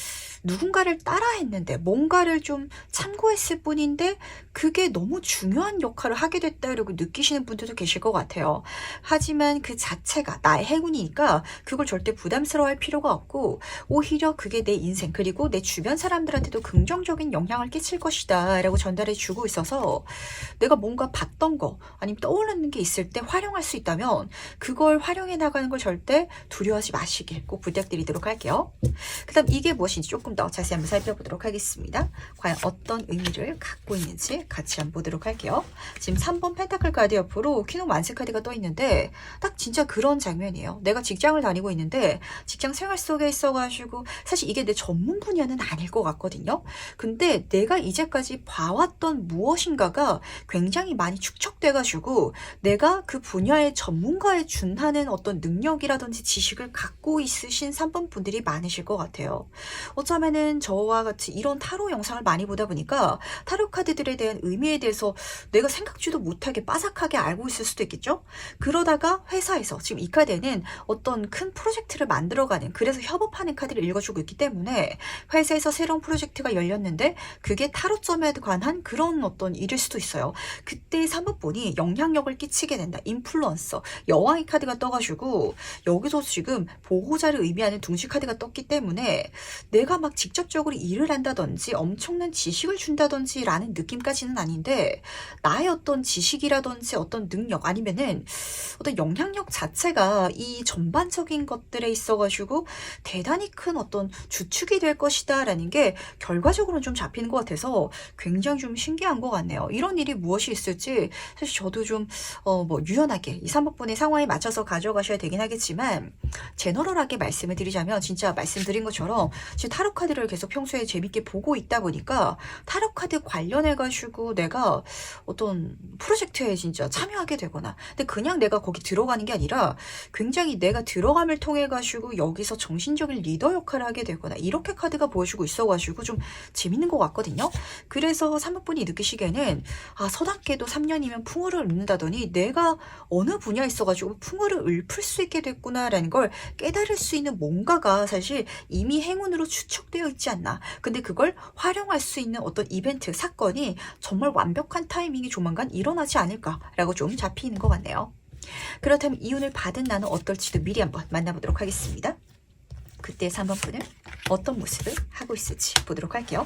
누군가를 따라했는데 뭔가를 좀 참고했을 뿐인데 그게 너무 중요한 역할을 하게 됐다라고 느끼시는 분들도 계실 것 같아요. 하지만 그 자체가 나의 행운이니까 그걸 절대 부담스러워할 필요가 없고, 오히려 그게 내 인생 그리고 내 주변 사람들한테도 긍정적인 영향을 끼칠 것이다 라고 전달해 주고 있어서, 내가 뭔가 봤던 거 아니면 떠오르는 게 있을 때 활용할 수 있다면 그걸 활용해 나가는 걸 절대 두려워하지 마시길 꼭 부탁드리도록 할게요. 그 다음 이게 무엇인지 조금 더 자세히 한번 살펴보도록 하겠습니다. 과연 어떤 의미를 갖고 있는지 같이 한번 보도록 할게요. 지금 3번 펜타클 카드 옆으로 퀸 오브 완스 카드가 떠 있는데 딱 진짜 그런 장면이에요. 내가 직장을 다니고 있는데 직장 생활 속에 있어가지고 사실 이게 내 전문 분야는 아닐 것 같거든요. 근데 내가 이제까지 봐왔던 무엇인가가 굉장히 많이 축적돼가지고 내가 그 분야의 전문가에 준하는 어떤 능력이라든지 지식을 갖고 있으신 3번 분들이 많으실 것 같아요. 어쩌면은 저와 같이 이런 타로 영상을 많이 보다 보니까 타로 카드들에 대한 의미에 대해서 내가 생각지도 못하게 빠삭하게 알고 있을 수도 있겠죠? 그러다가 회사에서 지금 이 카드에는 어떤 큰 프로젝트를 만들어가는, 그래서 협업하는 카드를 읽어주고 있기 때문에 회사에서 새로운 프로젝트가 열렸는데 그게 타로점에 관한 그런 어떤 일일 수도 있어요. 그때 사무분이 영향력을 끼치게 된다. 인플루언서, 여왕의 카드가 떠가지고 여기서 지금 보호자를 의미하는 둥지 카드가 떴기 때문에 내가 막 직접적으로 일을 한다든지 엄청난 지식을 준다든지 라는 느낌까지는 아닌데, 나의 어떤 지식이라든지 어떤 능력 아니면은 어떤 영향력 자체가 이 전반적인 것들에 있어가지고 대단히 큰 어떤 주축이 될 것이다 라는 게 결과적으로는 좀 잡히는 것 같아서 굉장히 좀 신기한 것 같네요. 이런 일이 무엇이 있을지 사실 저도 좀 유연하게 이 3번의 상황에 맞춰서 가져가셔야 되긴 하겠지만, 제너럴하게 말씀을 드리자면 진짜 말씀드린 것처럼 지금 타로 카드를 계속 평소에 재밌게 보고 있다 보니까 타로 카드 관련해 가지고 내가 어떤 프로젝트에 진짜 참여하게 되거나, 근데 그냥 내가 거기 들어가는 게 아니라 굉장히 내가 들어감을 통해 가지고 여기서 정신적인 리더 역할을 하게 되거나, 이렇게 카드가 보여주고 있어 가지고 좀 재밌는 것 같거든요. 그래서 3번분이 느끼시기에는 서당계도 3년이면 풍어를 읊는다더니 내가 어느 분야에 있어가지고 풍어를 읊을 수 있게 됐구나라는 걸 깨달을 수 있는 뭔가가 사실 이미 행운으로 추측되어 있지 않나. 근데 그걸 활용할 수 있는 어떤 이벤트, 사건이 정말 완벽한 타이밍이 조만간 일어나지 않을까라고 좀 잡히는 것 같네요. 그렇다면 이 운을 받은 나는 어떨지도 미리 한번 만나보도록 하겠습니다. 그때 3번 분은 어떤 모습을 하고 있을지 보도록 할게요.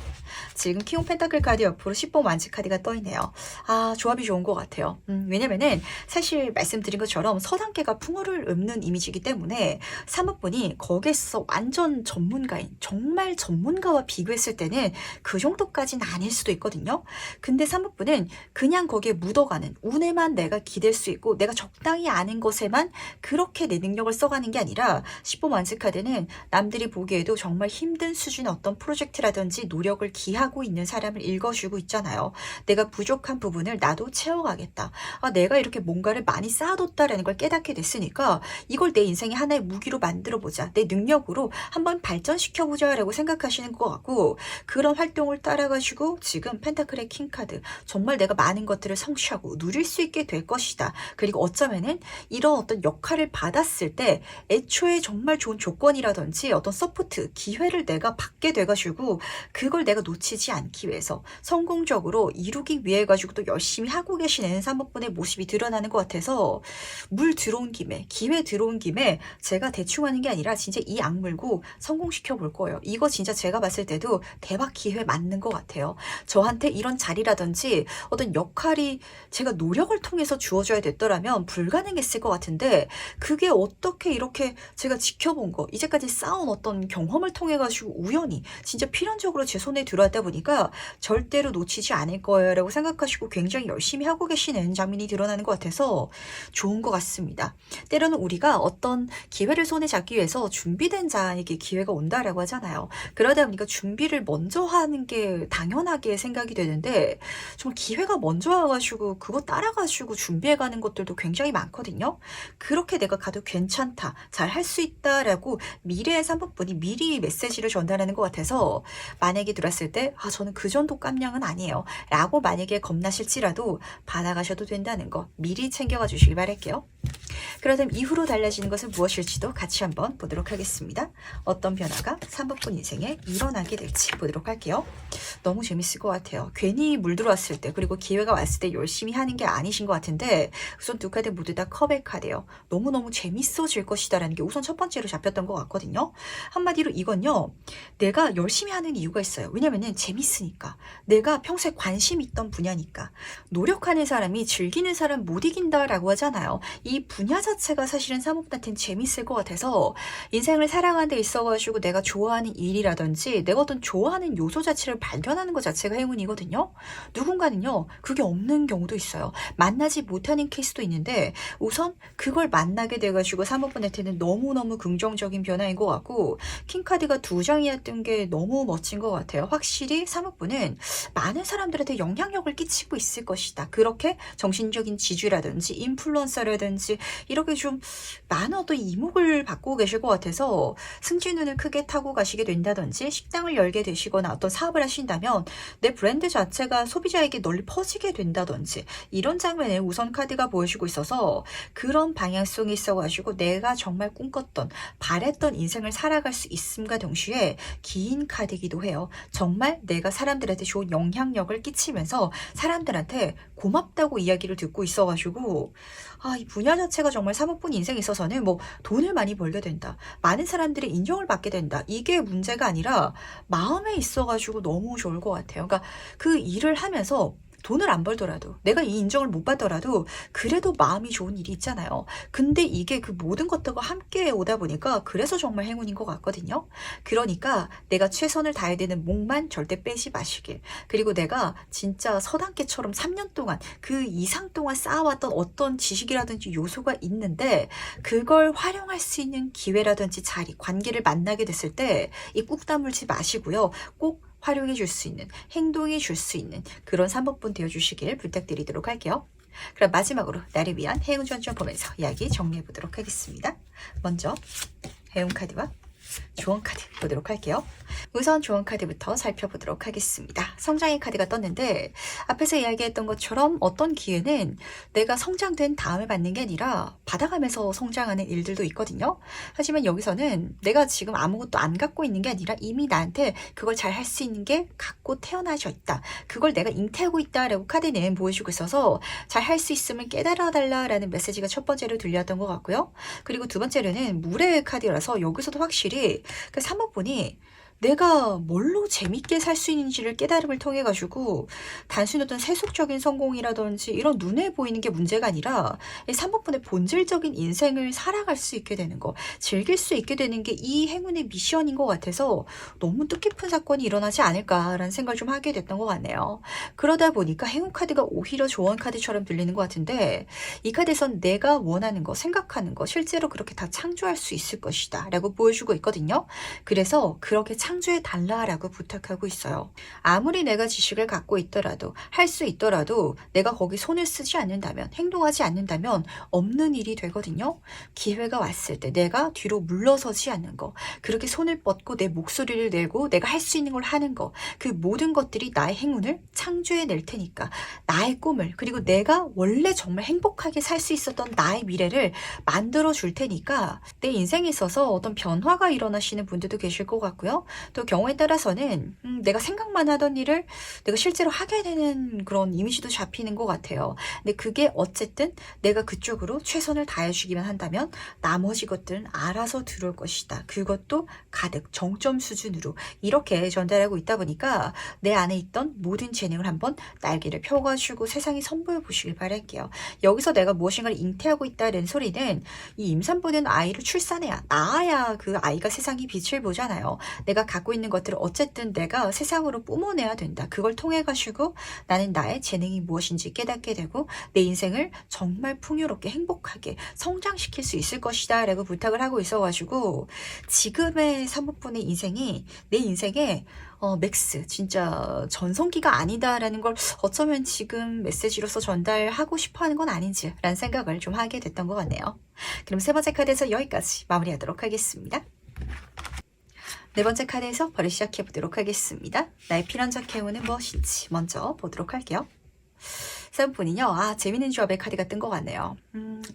지금 킹 오브 펜타클 카드 옆으로 10번 완치 카드가 떠있네요. 아, 조합이 좋은 것 같아요. 왜냐면은 사실 말씀드린 것처럼 서당계가 풍어를 읊는 이미지이기 때문에 3번 분이 거기에서 완전 전문가인, 정말 전문가와 비교했을 때는 그 정도까지는 아닐 수도 있거든요. 근데 3번 분은 그냥 거기에 묻어가는 운에만 내가 기댈 수 있고 내가 적당히 아는 것에만 그렇게 내 능력을 써가는 게 아니라 10번 완치 카드는 남들이 보기에도 정말 힘든 수준의 어떤 프로젝트라든지 노력을 기하고 있는 사람을 읽어주고 있잖아요. 내가 부족한 부분을 나도 채워가겠다. 아, 내가 이렇게 뭔가를 많이 쌓아뒀다라는 걸 깨닫게 됐으니까 이걸 내 인생의 하나의 무기로 만들어보자. 내 능력으로 한번 발전시켜보자 라고 생각하시는 것 같고 그런 활동을 따라가지고 지금 펜타클의 킹카드 정말 내가 많은 것들을 성취하고 누릴 수 있게 될 것이다. 그리고 어쩌면은 이런 어떤 역할을 받았을 때 애초에 정말 좋은 조건이라든지 어떤 서포트, 기회를 내가 받게 돼가지고 그걸 내가 놓치지 않기 위해서 성공적으로 이루기 위해 가지고 또 열심히 하고 계시는 3번분의 모습이 드러나는 것 같아서 물 들어온 김에, 기회 들어온 김에 제가 대충 하는 게 아니라 진짜 이 악물고 성공시켜 볼 거예요. 이거 진짜 제가 봤을 때도 대박 기회 맞는 것 같아요. 저한테 이런 자리라든지 어떤 역할이 제가 노력을 통해서 주어져야 됐더라면 불가능했을 것 같은데 그게 어떻게 이렇게 제가 지켜본 거, 이제까지 쌓아온 어떤 경험을 통해 가지고 우연히 진짜 필연적으로 제 손에 들어왔다 보니까 절대로 놓치지 않을 거예요 라고 생각하시고 굉장히 열심히 하고 계시는 장면이 드러나는 것 같아서 좋은 것 같습니다. 때로는 우리가 어떤 기회를 손에 잡기 위해서 준비된 자에게 기회가 온다라고 하잖아요. 그러다 보니까 준비를 먼저 하는 게 당연하게 생각이 되는데 정말 기회가 먼저 와가지고 그거 따라가지고 준비해가는 것들도 굉장히 많거든요. 그렇게 내가 가도 괜찮다, 잘 할 수 있다라고 미래의 3번분이 미리 메시지를 전달하는 것 같아서 만약에 들었을 때 아, 저는 그 정도 깜냥은 아니에요 라고 만약에 겁나실지라도 받아가셔도 된다는 거 미리 챙겨가 주시길 바랄게요. 그러다면 이후로 달라지는 것은 무엇일지도 같이 한번 보도록 하겠습니다. 어떤 변화가 3번분 인생에 일어나게 될지 보도록 할게요. 너무 재밌을 것 같아요. 괜히 물 들어왔을 때 그리고 기회가 왔을 때 열심히 하는 게 아니신 것 같은데 우선 두 카드 모두 다 컵의 카드예요. 너무너무 재밌어질 것이다라는 게 우선 첫 번째로 잡혔던 것 같거든요. 한마디로 이건요. 내가 열심히 하는 이유가 있어요. 왜냐면은 재밌으니까. 내가 평소에 관심 있던 분야니까. 노력하는 사람이 즐기는 사람 못 이긴다라고 하잖아요. 이 분야 자체가 사실은 사모분한테는 재밌을 것 같아서 인생을 살아가는 데 있어가지고 내가 좋아하는 일이라든지 내가 어떤 좋아하는 요소 자체를 발견하는 것 자체가 행운이거든요. 누군가는요 그게 없는 경우도 있어요. 만나지 못하는 케이스도 있는데 우선 그걸 만나게 돼가지고 사모분한테는 너무너무 긍정적인 변화인 것 같고 킹카드가 2장이었던 게 너무 멋진 것 같아요. 확실히 사모분은 많은 사람들한테 영향력을 끼치고 있을 것이다. 그렇게 정신적인 지주라든지 인플루언서라든지 이렇게 좀 많은 어떤 이목을 받고 계실 것 같아서 승진운을 크게 타고 가시게 된다든지 식당을 열게 되시거나 어떤 사업을 하신다면 내 브랜드 자체가 소비자에게 널리 퍼지게 된다든지 이런 장면에 우선 카드가 보여주고 있어서 그런 방향성이 있어가지고 내가 정말 꿈꿨던 바랬던 인생을 살아갈 수 있음과 동시에 긴 카드이기도 해요. 정말 내가 사람들한테 좋은 영향력을 끼치면서 사람들한테 고맙다고 이야기를 듣고 있어가지고 아, 이 분야 자체가 정말 사모분 인생에 있어서는 뭐 돈을 많이 벌게 된다. 많은 사람들의 인정을 받게 된다. 이게 문제가 아니라 마음에 있어가지고 너무 좋을 것 같아요. 그러니까 그 일을 하면서 돈을 안 벌더라도 내가 이 인정을 못 받더라도 그래도 마음이 좋은 일이 있잖아요. 근데 이게 그 모든 것들과 함께 오다 보니까 그래서 정말 행운인 것 같거든요. 그러니까 내가 최선을 다해야 되는 목만 절대 빼지 마시길. 그리고 내가 진짜 서당계처럼 3년 동안 그 이상 동안 쌓아왔던 어떤 지식이라든지 요소가 있는데 그걸 활용할 수 있는 기회라든지 자리, 관계를 만나게 됐을 때 이 꾹 다물지 마시고요. 꼭 활용해 줄 수 있는, 행동해 줄 수 있는 그런 3번분 되어주시길 부탁드리도록 할게요. 그럼 마지막으로 나를 위한 행운 전전 보면서 이야기 정리해 보도록 하겠습니다. 먼저 행운 카드와 조언 카드 보도록 할게요. 우선 조언 카드부터 살펴보도록 하겠습니다. 성장의 카드가 떴는데 앞에서 이야기했던 것처럼 어떤 기회는 내가 성장된 다음에 받는 게 아니라 받아가면서 성장하는 일들도 있거든요. 하지만 여기서는 내가 지금 아무것도 안 갖고 있는 게 아니라 이미 나한테 그걸 잘 할 수 있는 게 갖고 태어나져 있다. 그걸 내가 잉태하고 있다라고 카드는 보여주고 있어서 잘 할 수 있음을 깨달아 달라라는 메시지가 첫 번째로 들렸던 것 같고요. 그리고 두 번째로는 물의 카드라서 여기서도 확실히 분들이 그 3번 분이 내가 뭘로 재밌게 살 수 있는지를 깨달음을 통해 가지고 단순히 어떤 세속적인 성공이라든지 이런 눈에 보이는 게 문제가 아니라 이 3번 분의 본질적인 인생을 살아갈 수 있게 되는 거, 즐길 수 있게 되는 게 이 행운의 미션인 것 같아서 너무 뜻깊은 사건이 일어나지 않을까라는 생각을 좀 하게 됐던 것 같네요. 그러다 보니까 행운 카드가 오히려 조언 카드처럼 들리는 것 같은데, 이 카드에선 내가 원하는 거, 생각하는 거 실제로 그렇게 다 창조할 수 있을 것이다 라고 보여주고 있거든요. 그래서 그렇게 창조해 달라라고 부탁하고 있어요. 아무리 내가 지식을 갖고 있더라도, 할 수 있더라도 내가 거기 손을 쓰지 않는다면, 행동하지 않는다면 없는 일이 되거든요. 기회가 왔을 때 내가 뒤로 물러서지 않는 거, 그렇게 손을 뻗고 내 목소리를 내고 내가 할 수 있는 걸 하는 거, 그 모든 것들이 나의 행운을 창조해 낼 테니까, 나의 꿈을, 그리고 내가 원래 정말 행복하게 살 수 있었던 나의 미래를 만들어 줄 테니까, 내 인생에 있어서 어떤 변화가 일어나시는 분들도 계실 것 같고요. 또 경우에 따라서는 내가 생각만 하던 일을 내가 실제로 하게 되는 그런 이미지도 잡히는 것 같아요. 근데 그게 어쨌든 내가 그쪽으로 최선을 다해주기만 한다면 나머지 것들은 알아서 들어올 것이다. 그것도 가득 정점 수준으로 이렇게 전달하고 있다 보니까 내 안에 있던 모든 재능을 한번 날개를 펴가지고 세상에 선보여 보시길 바랄게요. 여기서 내가 무엇인가를 잉태하고 있다는 소리는 이 임산부는 아이를 출산해야, 낳아야 그 아이가 세상에 빛을 보잖아요. 내가 갖고 있는 것들을 어쨌든 내가 세상으로 뿜어내야 된다. 그걸 통해 가지고 나는 나의 재능이 무엇인지 깨닫게 되고 내 인생을 정말 풍요롭게 행복하게 성장시킬 수 있을 것이다 라고 부탁을 하고 있어가지고, 지금의 3분의 인생이 내 인생의 맥스, 진짜 전성기가 아니다라는 걸 어쩌면 지금 메시지로서 전달하고 싶어 하는 건 아닌지라는 생각을 좀 하게 됐던 것 같네요. 그럼 세 번째 카드에서 여기까지 마무리하도록 하겠습니다. 네 번째 카드에서 바로 시작해 보도록 하겠습니다. 나의 필연적 행운은 무엇인지 먼저 보도록 할게요. 3분이요. 재밌는 조합의 카드가 뜬 것 같네요.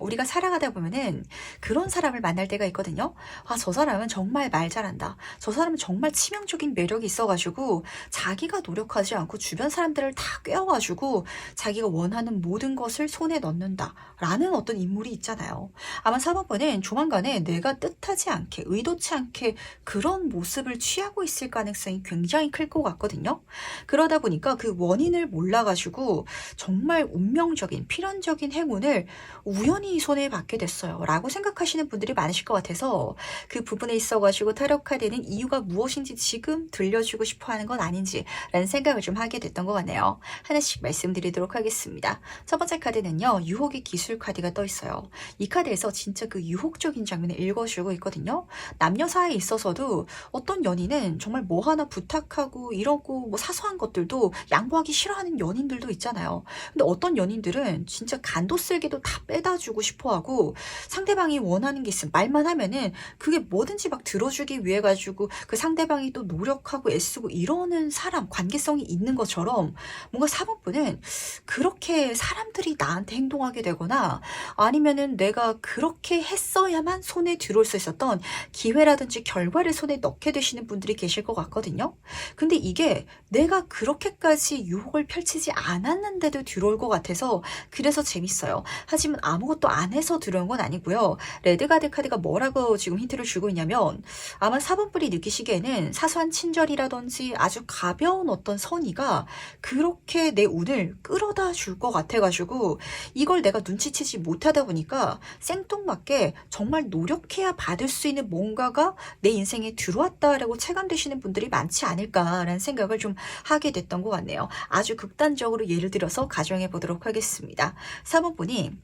우리가 살아가다 보면은 그런 사람을 만날 때가 있거든요. 저 사람은 정말 말 잘한다. 저 사람은 정말 치명적인 매력이 있어가지고 자기가 노력하지 않고 주변 사람들을 다 꿰어가지고 자기가 원하는 모든 것을 손에 넣는다 라는 어떤 인물이 있잖아요. 아마 4번은 조만간에 내가 뜻하지 않게, 의도치 않게 그런 모습을 취하고 있을 가능성이 굉장히 클 것 같거든요. 그러다 보니까 그 원인을 몰라가지고 정말 운명적인, 필연적인 행운을 우연히 손에 받게 됐어요 라고 생각하시는 분들이 많으실 것 같아서, 그 부분에 있어가지고 타로 카드는 이유가 무엇인지 지금 들려주고 싶어 하는 건 아닌지 라는 생각을 좀 하게 됐던 것 같네요. 하나씩 말씀드리도록 하겠습니다. 첫 번째 카드는요, 유혹의 기술 카드가 떠 있어요. 이 카드에서 진짜 그 유혹적인 장면을 읽어주고 있거든요. 남녀 사이에 있어서도 어떤 연인은 정말 뭐 하나 부탁하고 이러고 뭐 사소한 것들도 양보하기 싫어하는 연인들도 있잖아요. 근데 어떤 연인들은 진짜 간도 쓸게도 다 빼다 주고 싶어 하고, 상대방이 원하는 게 있으면 말만 하면은 그게 뭐든지 막 들어주기 위해 가지고 그 상대방이 또 노력하고 애쓰고 이러는 사람, 관계성이 있는 것처럼 뭔가 4번분은 그렇게 사람들이 나한테 행동하게 되거나 아니면은 내가 그렇게 했어야만 손에 들어올 수 있었던 기회라든지 결과를 손에 넣게 되시는 분들이 계실 것 같거든요. 근데 이게 내가 그렇게까지 유혹을 펼치지 않았는데도 들어올 것 같아서 그래서 재밌어요. 하지만 아무것도 안 해서 들어온 건 아니고요. 레드가드 카드가 뭐라고 지금 힌트를 주고 있냐면, 아마 4번분이 느끼시기에는 사소한 친절이라든지 아주 가벼운 어떤 선의가 그렇게 내 운을 끌어다 줄 것 같아가지고 이걸 내가 눈치채지 못하다 보니까 생뚱맞게 정말 노력해야 받을 수 있는 뭔가가 내 인생에 들어왔다라고 체감되시는 분들이 많지 않을까라는 생각을 좀 하게 됐던 것 같네요. 아주 극단적으로 예를 들어서 가정해 보도록 하겠습니다. 4번분이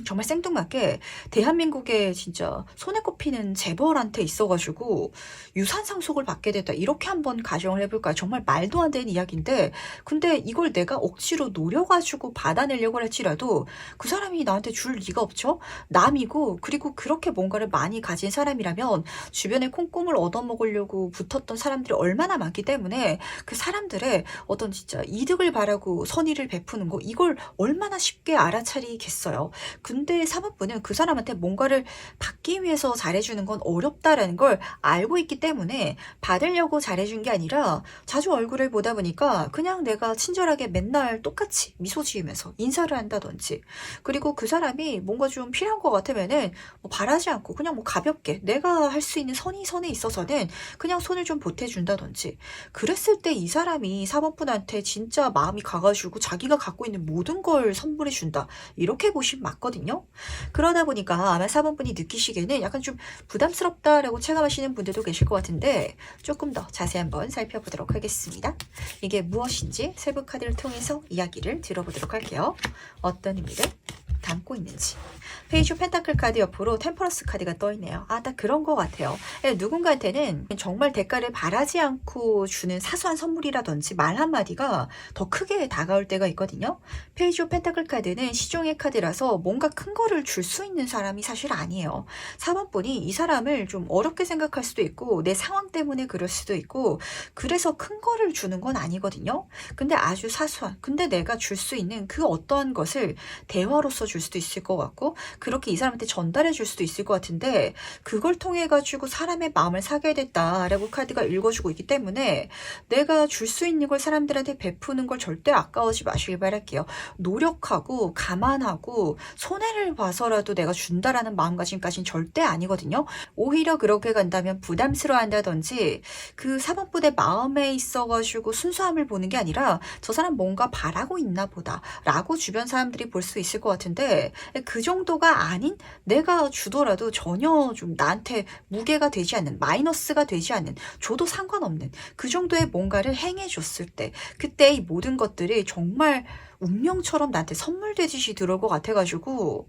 정말 생뚱맞게 대한민국에 진짜 손에 꼽히는 재벌한테 있어가지고 유산 상속을 받게 됐다, 이렇게 한번 가정을 해볼까요? 정말 말도 안 되는 이야기인데, 근데 이걸 내가 억지로 노려가지고 받아내려고 할지라도 그 사람이 나한테 줄 리가 없죠. 남이고, 그리고 그렇게 뭔가를 많이 가진 사람이라면 주변에 콩고물 얻어먹으려고 붙었던 사람들이 얼마나 많기 때문에 그 사람들의 어떤 진짜 이득을 바라고 선의를 베푸는 거, 이걸 얼마나 쉽게 알아차리겠어요. 근데 3번분은 그 사람한테 뭔가를 받기 위해서 잘해주는 건 어렵다라는 걸 알고 있기 때문에 받으려고 잘해준 게 아니라 자주 얼굴을 보다 보니까 그냥 내가 친절하게 맨날 똑같이 미소 지으면서 인사를 한다든지, 그리고 그 사람이 뭔가 좀 필요한 것 같으면은 뭐 바라지 않고 그냥 뭐 가볍게 내가 할 수 있는 선에 있어서는 그냥 손을 좀 보태준다든지, 그랬을 때 이 사람이 4번분한테 진짜 마음이 가가지고 자기가 갖고 있는 모든 걸 선물해 준다, 이렇게 보시면 맞거든요. 그러다 보니까 아마 4번분이 느끼시기에는 약간 좀 부담스럽다라고 체감하시는 분들도 계실 것 같은데, 조금 더 자세히 한번 살펴보도록 하겠습니다. 이게 무엇인지 세부 카드를 통해서 이야기를 들어보도록 할게요. 어떤 의미를 담고 있는지. 페이지 오브 펜타클 카드 옆으로 템퍼런스 카드가 떠있네요. 딱 그런 것 같아요. 누군가한테는 정말 대가를 바라지 않고 주는 사소한 선물이라든지 말 한마디가 더 크게 다가올 때가 있거든요. 페이지 오브 펜타클 카드는 시종의 카드라서 뭔가 큰 거를 줄 수 있는 사람이 사실 아니에요. 4번분이 이 사람을 좀 어렵게 생각할 수도 있고 내 상황 때문에 그럴 수도 있고, 그래서 큰 거를 주는 건 아니거든요. 근데 아주 사소한, 근데 내가 줄 수 있는 그 어떠한 것을 대화로서 줄 수도 있을 것 같고, 그렇게 이 사람한테 전달해 줄 수도 있을 것 같은데, 그걸 통해 가지고 사람의 마음을 사게 됐다라고 카드가 읽어주고 있기 때문에 내가 줄 수 있는 걸 사람들한테 베푸는 걸 절대 아까워하지 마시길 바랄게요. 노력하고 감안하고 손해를 봐서라도 내가 준다라는 마음가짐까지는 절대 아니거든요. 오히려 그렇게 간다면 부담스러워 한다든지, 그 4번분의 마음에 있어 가지고 순수함을 보는 게 아니라 저 사람 뭔가 바라고 있나 보다 라고 주변 사람들이 볼 수 있을 것 같은데, 그 정도가 아닌, 내가 주더라도 전혀 좀 나한테 무게가 되지 않는, 마이너스가 되지 않는, 줘도 상관없는 그 정도의 뭔가를 행해 줬을 때, 그때 이 모든 것들이 정말 운명처럼 나한테 선물 되듯이 들어올 것 같아가지고,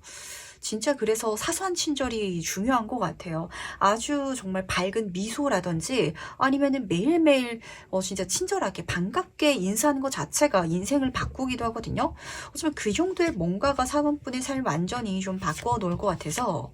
진짜 그래서 사소한 친절이 중요한 것 같아요. 아주 정말 밝은 미소라든지 아니면은 매일매일 진짜 친절하게 반갑게 인사하는 것 자체가 인생을 바꾸기도 하거든요. 어쩌면 그 정도의 뭔가가 4번분의 삶을 완전히 좀 바꿔 놓을 것 같아서,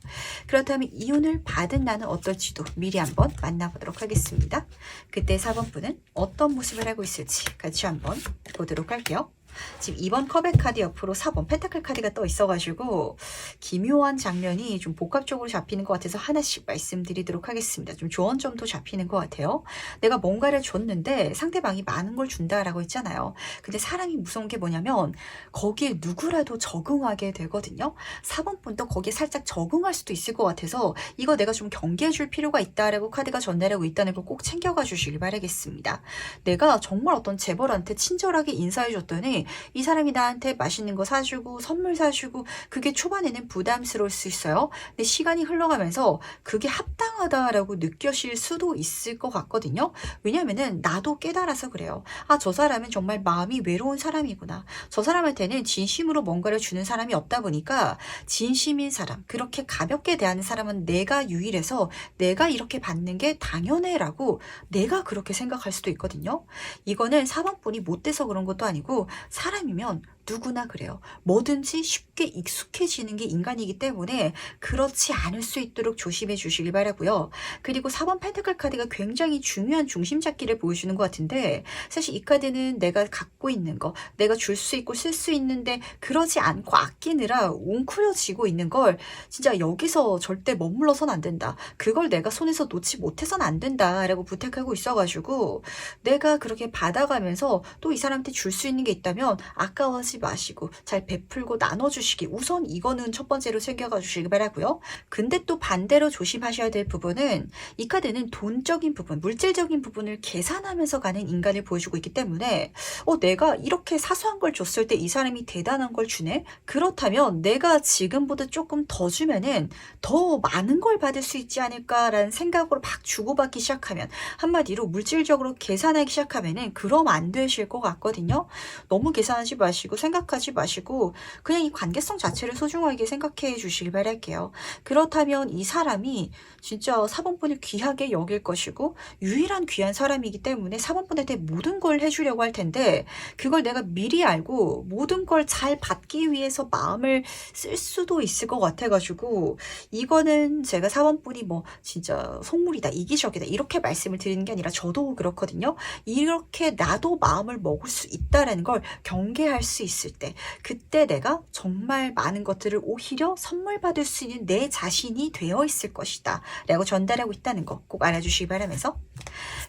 그렇다면 이혼을 받은 나는 어떨지도 미리 한번 만나보도록 하겠습니다. 그때 4번분은 어떤 모습을 하고 있을지 같이 한번 보도록 할게요. 지금 2번 컵의 카드 옆으로 4번 펜타클 카드가 떠 있어가지고 기묘한 장면이 좀 복합적으로 잡히는 것 같아서 하나씩 말씀드리도록 하겠습니다. 좀 조언점도 잡히는 것 같아요. 내가 뭔가를 줬는데 상대방이 많은 걸 준다라고 했잖아요. 근데 사람이 무서운 게 뭐냐면 거기에 누구라도 적응하게 되거든요. 4번 분도 거기에 살짝 적응할 수도 있을 것 같아서 이거 내가 좀 경계해 줄 필요가 있다라고 카드가 전달하고 있다는 걸 꼭 챙겨가 주시길 바라겠습니다. 내가 정말 어떤 재벌한테 친절하게 인사해 줬더니 이 사람이 나한테 맛있는 거 사주고 선물 사주고, 그게 초반에는 부담스러울 수 있어요. 근데 시간이 흘러가면서 그게 합당하다라고 느껴질 수도 있을 것 같거든요. 왜냐면은 나도 깨달아서 그래요. 저 사람은 정말 마음이 외로운 사람이구나. 저 사람한테는 진심으로 뭔가를 주는 사람이 없다 보니까 진심인 사람, 그렇게 가볍게 대하는 사람은 내가 유일해서 내가 이렇게 받는 게 당연해라고 내가 그렇게 생각할 수도 있거든요. 이거는 4번분이 못돼서 그런 것도 아니고, 사람이면 누구나 그래요. 뭐든지 쉽게 익숙해지는 게 인간이기 때문에 그렇지 않을 수 있도록 조심해 주시길 바라고요. 그리고 4번 펜타클 카드가 굉장히 중요한 중심 잡기를 보여주는 것 같은데, 사실 이 카드는 내가 갖고 있는 거, 내가 줄 수 있고 쓸 수 있는데 그러지 않고 아끼느라 웅크려지고 있는 걸 진짜 여기서 절대 머물러선 안 된다. 그걸 내가 손에서 놓지 못해선 안 된다라고 부탁하고 있어가지고, 내가 그렇게 받아가면서 또 이 사람한테 줄 수 있는 게 있다면 아까워하지 마시고 잘 베풀고 나눠주시기, 우선 이거는 첫 번째로 챙겨가 주시기 바라고요. 근데 또 반대로 조심하셔야 될 부분은, 이 카드는 돈적인 부분, 물질적인 부분을 계산하면서 가는 인간을 보여주고 있기 때문에 내가 이렇게 사소한 걸 줬을 때 이 사람이 대단한 걸 주네? 그렇다면 내가 지금보다 조금 더 주면은 더 많은 걸 받을 수 있지 않을까라는 생각으로 막 주고받기 시작하면, 한마디로 물질적으로 계산하기 시작하면은 그럼 안 되실 것 같거든요. 너무 계산하지 마시고 생각하지 마시고 그냥 이 관계성 자체를 소중하게 생각해 주시길 바랄게요. 그렇다면 이 사람이 진짜 4번분을 귀하게 여길 것이고 유일한 귀한 사람이기 때문에 4번분한테 모든 걸 해주려고 할 텐데, 그걸 내가 미리 알고 모든 걸 잘 받기 위해서 마음을 쓸 수도 있을 것 같아가지고, 이거는 제가 4번분이 뭐 진짜 속물이다, 이기적이다 이렇게 말씀을 드리는 게 아니라, 저도 저도 그렇거든요. 이렇게 나도 마음을 먹을 수 있다라는 걸 경계할 수 있어요. 있을 때, 그때 내가 정말 많은 것들을 오히려 선물 받을 수 있는 내 자신이 되어 있을 것이다 라고 전달하고 있다는 거 꼭 알아주시기 바라면서,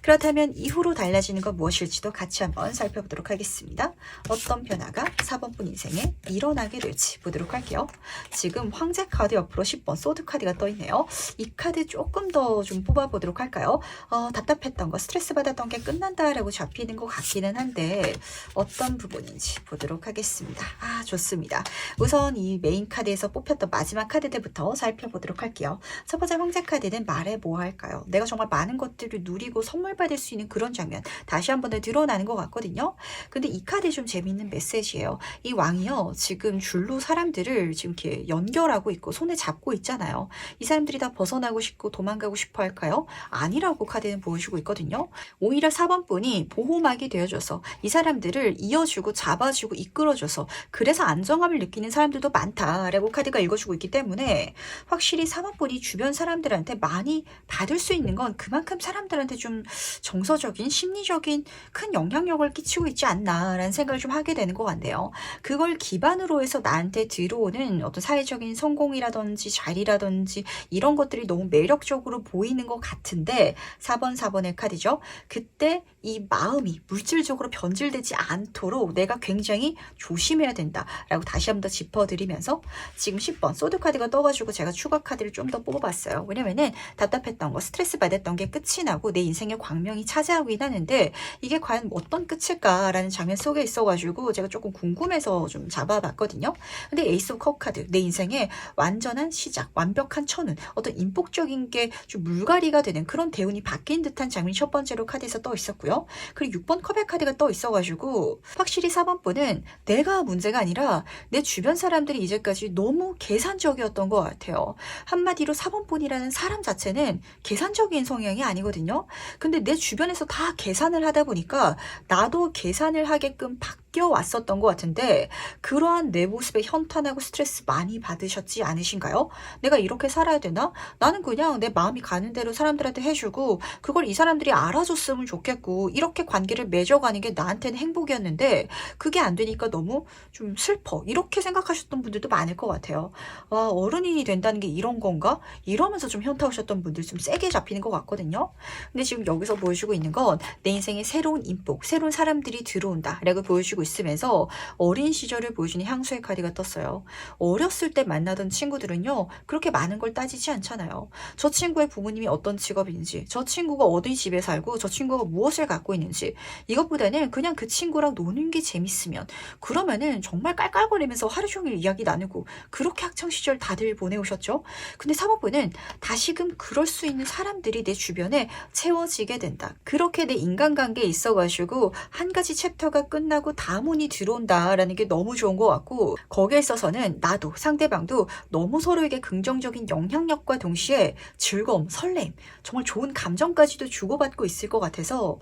그렇다면 이후로 달라지는 건 무엇일지도 같이 한번 살펴보도록 하겠습니다. 어떤 변화가 4번분 인생에 일어나게 될지 보도록 할게요. 지금 황제 카드 옆으로 10번 소드 카드가 떠있네요. 이 카드 조금 더 좀 뽑아보도록 할까요? 답답했던 거, 스트레스 받았던 게 끝난다라고 잡히는 것 같기는 한데 어떤 부분인지 보도록 하겠습니다. 좋습니다. 우선 이 메인 카드에서 뽑혔던 마지막 카드들부터 살펴보도록 할게요. 첫 번째 황제 카드는 말해 뭐 할까요? 내가 정말 많은 것들을 누리고 선물 받을 수 있는 그런 장면 다시 한 번 더 드러나는 것 같거든요. 근데 이 카드 좀 재밌는 메시지예요. 이 왕이요, 지금 줄로 사람들을 지금 이렇게 연결하고 있고 손에 잡고 있잖아요. 이 사람들이 다 벗어나고 싶고 도망가고 싶어 할까요? 아니라고 카드는 보여주고 있거든요. 오히려 4번 분이 보호막이 되어줘서 이 사람들을 이어주고 잡아주고 이끌어줘서 그래서 안정감을 느끼는 사람들도 많다라고 카드가 읽어주고 있기 때문에 확실히 4번 분이 주변 사람들한테 많이 받을 수 있는 건 그만큼 사람들한테 좀 정서적인 심리적인 큰 영향력을 끼치고 있지 않나라는 생각을 좀 하게 되는 것 같네요. 그걸 기반으로 해서 나한테 들어오는 어떤 사회적인 성공이라든지 자리라든지 이런 것들이 너무 매력적으로 보이는 것 같은데 4번의 카드죠. 그때 이 마음이 물질적으로 변질되지 않도록 내가 굉장히 조심해야 된다라고 다시 한번 더 짚어드리면서, 지금 10번 소드 카드가 떠가지고 제가 추가 카드를 좀 더 뽑아봤어요. 왜냐면은 답답했던 거, 스트레스 받았던 게 끝이 나고 내 인생의 광명이 차지하긴 하는데 이게 과연 어떤 끝일까라는 장면 속에 있어가지고 제가 조금 궁금해서 좀 잡아봤거든요. 근데 에이스 오브 컵 카드, 내 인생의 완전한 시작, 완벽한 천운, 어떤 인복적인 게 좀 물갈이가 되는 그런 대운이 바뀐 듯한 장면이 첫 번째로 카드에서 떠 있었고요. 그리고 6번 컵의 카드가 떠 있어가지고 확실히 4번 분은 내가 문제가 아니라 내 주변 사람들이 이제까지 너무 계산적이었던 것 같아요. 한마디로 4번 분이라는 사람 자체는 계산적인 성향이 아니거든요. 근데 내 주변에서 다 계산을 하다 보니까 나도 계산을 하게끔 바뀌어 왔었던 것 같은데, 그러한 내 모습에 현탄하고 스트레스 많이 받으셨지 않으신가요? 내가 이렇게 살아야 되나? 나는 그냥 내 마음이 가는 대로 사람들한테 해주고 그걸 이 사람들이 알아줬으면 좋겠고 이렇게 관계를 맺어가는 게 나한테는 행복이었는데 그게 안 되니까 너무 좀 슬퍼, 이렇게 생각하셨던 분들도 많을 것 같아요. 와, 어른이 된다는 게 이런 건가? 이러면서 좀 현타 오셨던 분들 좀 세게 잡히는 것 같거든요. 근데 지금 여기서 보여주고 있는 건 내 인생에 새로운 인복, 새로운 사람들이 들어온다 라고 보여주고 있으면서 어린 시절을 보여주는 향수의 카드가 떴어요. 어렸을 때 만나던 친구들은요, 그렇게 많은 걸 따지지 않잖아요. 저 친구의 부모님이 어떤 직업인지, 저 친구가 어디 집에 살고 저 친구가 무엇을 갖고 있는지, 이것보다는 그냥 그 친구랑 노는 게 재밌으면, 그러면은 정말 깔깔거리면서 하루 종일 이야기 나누고 그렇게 학창시절 다들 보내오셨죠. 근데 사모부는 다시금 그럴 수 있는 사람들이 내 주변에 채워지게 된다. 그렇게 내 인간관계에 있어가지고 한 가지 챕터가 끝나고 다음 운이 들어온다라는 게 너무 좋은 것 같고, 거기에 있어서는 나도 상대방도 너무 서로에게 긍정적인 영향력과 동시에 즐거움, 설렘, 정말 좋은 감정까지도 주고받고 있을 것 같아서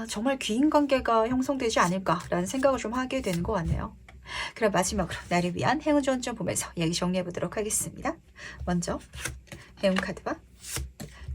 정말 귀인 관계가 형성되지 않을까라는 생각을 좀 하게 되는 것 같네요. 그럼 마지막으로 나를 위한 행운 조언 좀 보면서 이야기 정리해 보도록 하겠습니다. 먼저 행운 카드와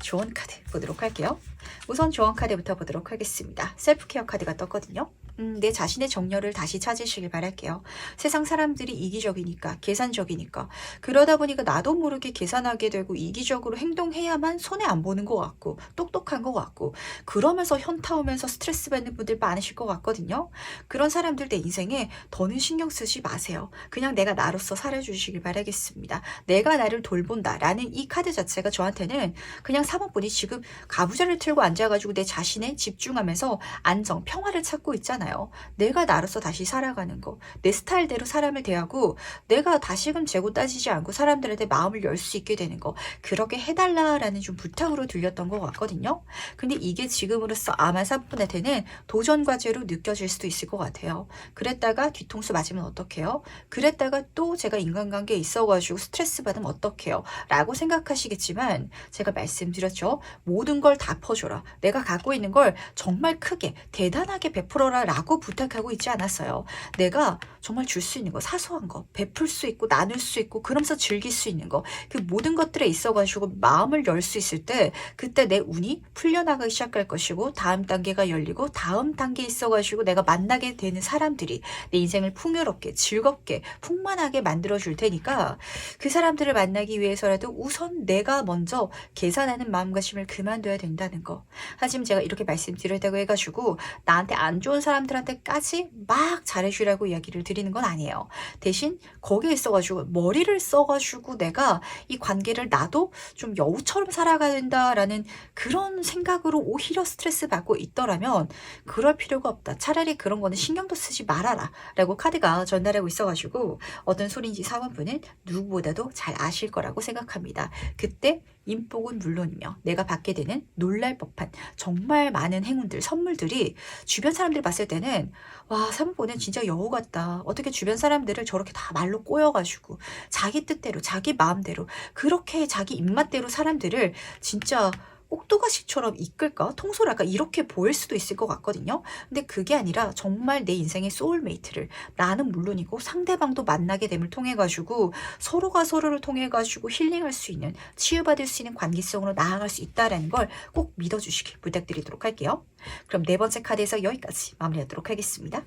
조언 카드 보도록 할게요. 우선 조언 카드부터 보도록 하겠습니다. 셀프케어 카드가 떴거든요. 내 자신의 정열을 다시 찾으시길 바랄게요. 세상 사람들이 이기적이니까, 계산적이니까, 그러다 보니까 나도 모르게 계산하게 되고 이기적으로 행동해야만 손해 안 보는 것 같고 똑똑한 것 같고, 그러면서 현타 오면서 스트레스 받는 분들 많으실 것 같거든요. 그런 사람들 내 인생에 더는 신경 쓰지 마세요. 그냥 내가 나로서 살아주시길 바라겠습니다. 내가 나를 돌본다라는 이 카드 자체가 저한테는 그냥 사모분이 지금 가부좌를 틀고 앉아가지고 내 자신에 집중하면서 안정, 평화를 찾고 있잖아요. 내가 나로서 다시 살아가는 거, 내 스타일대로 사람을 대하고 내가 다시금 재고 따지지 않고 사람들한테 마음을 열 수 있게 되는 거, 그렇게 해달라라는 좀 부탁으로 들렸던 것 같거든요. 근데 이게 지금으로서 아마 사분한테는 도전 과제로 느껴질 수도 있을 것 같아요. 그랬다가 뒤통수 맞으면 어떡해요? 그랬다가 또 제가 인간관계에 있어가지고 스트레스 받으면 어떡해요? 라고 생각하시겠지만, 제가 말씀드렸죠. 모든 걸 다 퍼줘라. 내가 갖고 있는 걸 정말 크게 대단하게 베풀어라 라고 부탁하고 있지 않았어요. 내가 정말 줄 수 있는 거, 사소한 거, 베풀 수 있고 나눌 수 있고 그러면서 즐길 수 있는 거, 그 모든 것들에 있어가지고 마음을 열 수 있을 때 그때 내 운이 풀려나가기 시작할 것이고 다음 단계가 열리고 다음 단계에 있어가지고 내가 만나게 되는 사람들이 내 인생을 풍요롭게 즐겁게 풍만하게 만들어줄 테니까 그 사람들을 만나기 위해서라도 우선 내가 먼저 계산하는 마음가짐을 그만둬야 된다는 거. 하지만 제가 이렇게 말씀드렸다고 해가지고 나한테 안 좋은 사람들한테까지 막 잘해주라고 이야기를 드리는 건 아니에요. 대신 거기에 있어가지고 머리를 써가지고 내가 이 관계를 나도 좀 여우처럼 살아가야 된다라는 그런 생각으로 오히려 스트레스 받고 있더라면 그럴 필요가 없다. 차라리 그런 거는 신경도 쓰지 말아라 라고 카드가 전달하고 있어가지고 어떤 소리인지 사원분은 누구보다도 잘 아실 거라고 생각합니다. 그때 인복은 물론이며 내가 받게 되는 놀랄 법한 정말 많은 행운들, 선물들이 주변 사람들 봤을 때는 와, 사모보는 진짜 여우 같다. 어떻게 주변 사람들을 저렇게 다 말로 꼬여가지고 자기 뜻대로 자기 마음대로 그렇게 자기 입맛대로 사람들을 진짜 꼭두가시처럼 이끌까? 통솔할까? 이렇게 보일 수도 있을 것 같거든요. 근데 그게 아니라 정말 내 인생의 소울메이트를 나는 물론이고 상대방도 만나게 됨을 통해 가지고 서로가 서로를 통해 가지고 힐링할 수 있는 치유받을 수 있는 관계성으로 나아갈 수 있다는 걸 꼭 믿어주시길 부탁드리도록 할게요. 그럼 네 번째 카드에서 여기까지 마무리하도록 하겠습니다.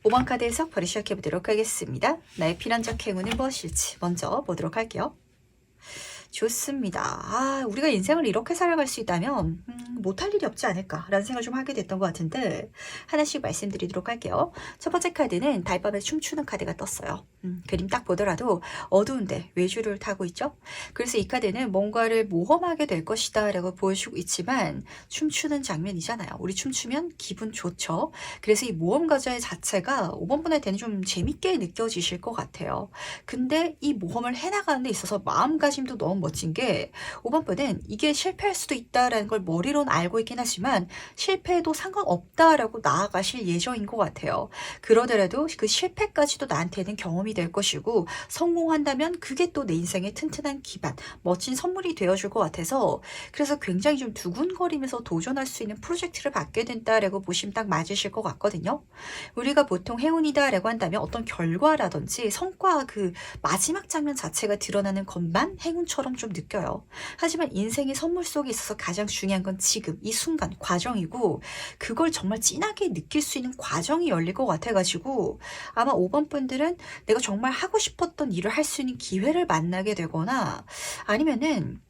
5번 카드 해석 바로 시작해보도록 하겠습니다. 나의 필연적 행운은 무엇일지 먼저 보도록 할게요. 좋습니다. 아, 우리가 인생을 이렇게 살아갈 수 있다면 못할 일이 없지 않을까라는 생각을 좀 하게 됐던 것 같은데 하나씩 말씀드리도록 할게요. 첫 번째 카드는 달밤에 춤추는 카드가 떴어요. 그림 딱 보더라도 어두운데 외주를 타고 있죠. 그래서 이 카드는 뭔가를 모험하게 될 것이다 라고 보여주고 있지만 춤추는 장면이잖아요. 우리 춤추면 기분 좋죠. 그래서 이 모험 과제 자체가 5번 분한테는 좀 재밌게 느껴지실 것 같아요. 근데 이 모험을 해나가는 데 있어서 마음가짐도 너무 멋진 게 5번 분은 이게 실패할 수도 있다라는 걸 머리로는 알고 있긴 하지만 실패해도 상관없다라고 나아가실 예정인 것 같아요. 그러더라도 그 실패까지도 나한테는 경험이 될 것이고 성공한다면 그게 또 내 인생의 튼튼한 기반, 멋진 선물이 되어줄 것 같아서 그래서 굉장히 좀 두근거리면서 도전할 수 있는 프로젝트를 받게 된다라고 보시면 딱 맞으실 것 같거든요. 우리가 보통 행운이다라고 한다면 어떤 결과라든지 성과 그 마지막 장면 자체가 드러나는 것만 행운처럼 좀 느껴요. 하지만 인생의 선물 속에 있어서 가장 중요한 건 지금 이 순간 과정이고 그걸 정말 진하게 느낄 수 있는 과정이 열릴 것 같아가지고 아마 5번 분들은 내가 정말 하고 싶었던 일을 할 수 있는 기회를 만나게 되거나 아니면은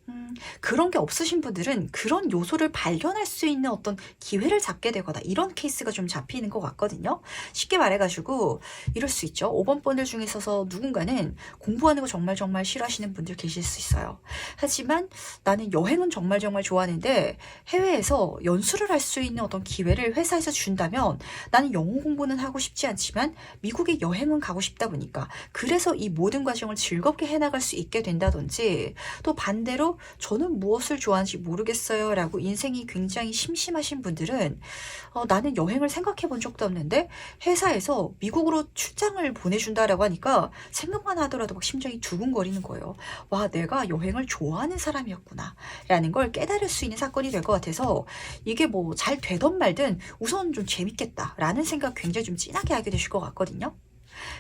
그런 게 없으신 분들은 그런 요소를 발견할 수 있는 어떤 기회를 잡게 되거나 이런 케이스가 좀 잡히는 것 같거든요. 쉽게 말해가지고 이럴 수 있죠. 5번 분들 중에 있어서 누군가는 공부하는 거 정말 싫어하시는 분들 계실 수 있어요. 하지만 나는 여행은 정말 좋아하는데 해외에서 연수를 할 수 있는 어떤 기회를 회사에서 준다면 나는 영어 공부는 하고 싶지 않지만 미국에 여행은 가고 싶다 보니까 그래서 이 모든 과정을 즐겁게 해나갈 수 있게 된다든지 또 반대로 저는 무엇을 좋아하는지 모르겠어요 라고 인생이 굉장히 심심하신 분들은 나는 여행을 생각해 본 적도 없는데 회사에서 미국으로 출장을 보내준다라고 하니까 생각만 하더라도 막 심장이 두근거리는 거예요. 와, 내가 여행을 좋아하는 사람이었구나 라는 걸 깨달을 수 있는 사건이 될 것 같아서 이게 뭐 잘 되던 말든 우선 좀 재밌겠다 라는 생각 굉장히 좀 진하게 하게 되실 것 같거든요.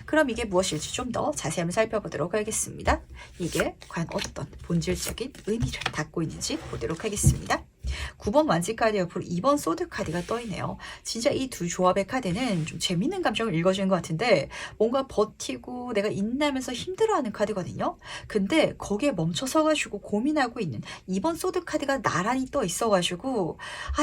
그럼 이게 무엇일지 좀 더 자세히 한번 살펴보도록 하겠습니다. 이게 과연 어떤 본질적인 의미를 담고 있는지 보도록 하겠습니다. 9번 완지 카드 옆으로 2번 소드 카드가 떠있네요. 진짜 이 두 조합의 카드는 좀 재밌는 감정을 읽어주는 것 같은데 뭔가 버티고 내가 인내하면서 힘들어하는 카드거든요. 근데 거기에 멈춰서가지고 고민하고 있는 2번 소드 카드가 나란히 떠 있어가지고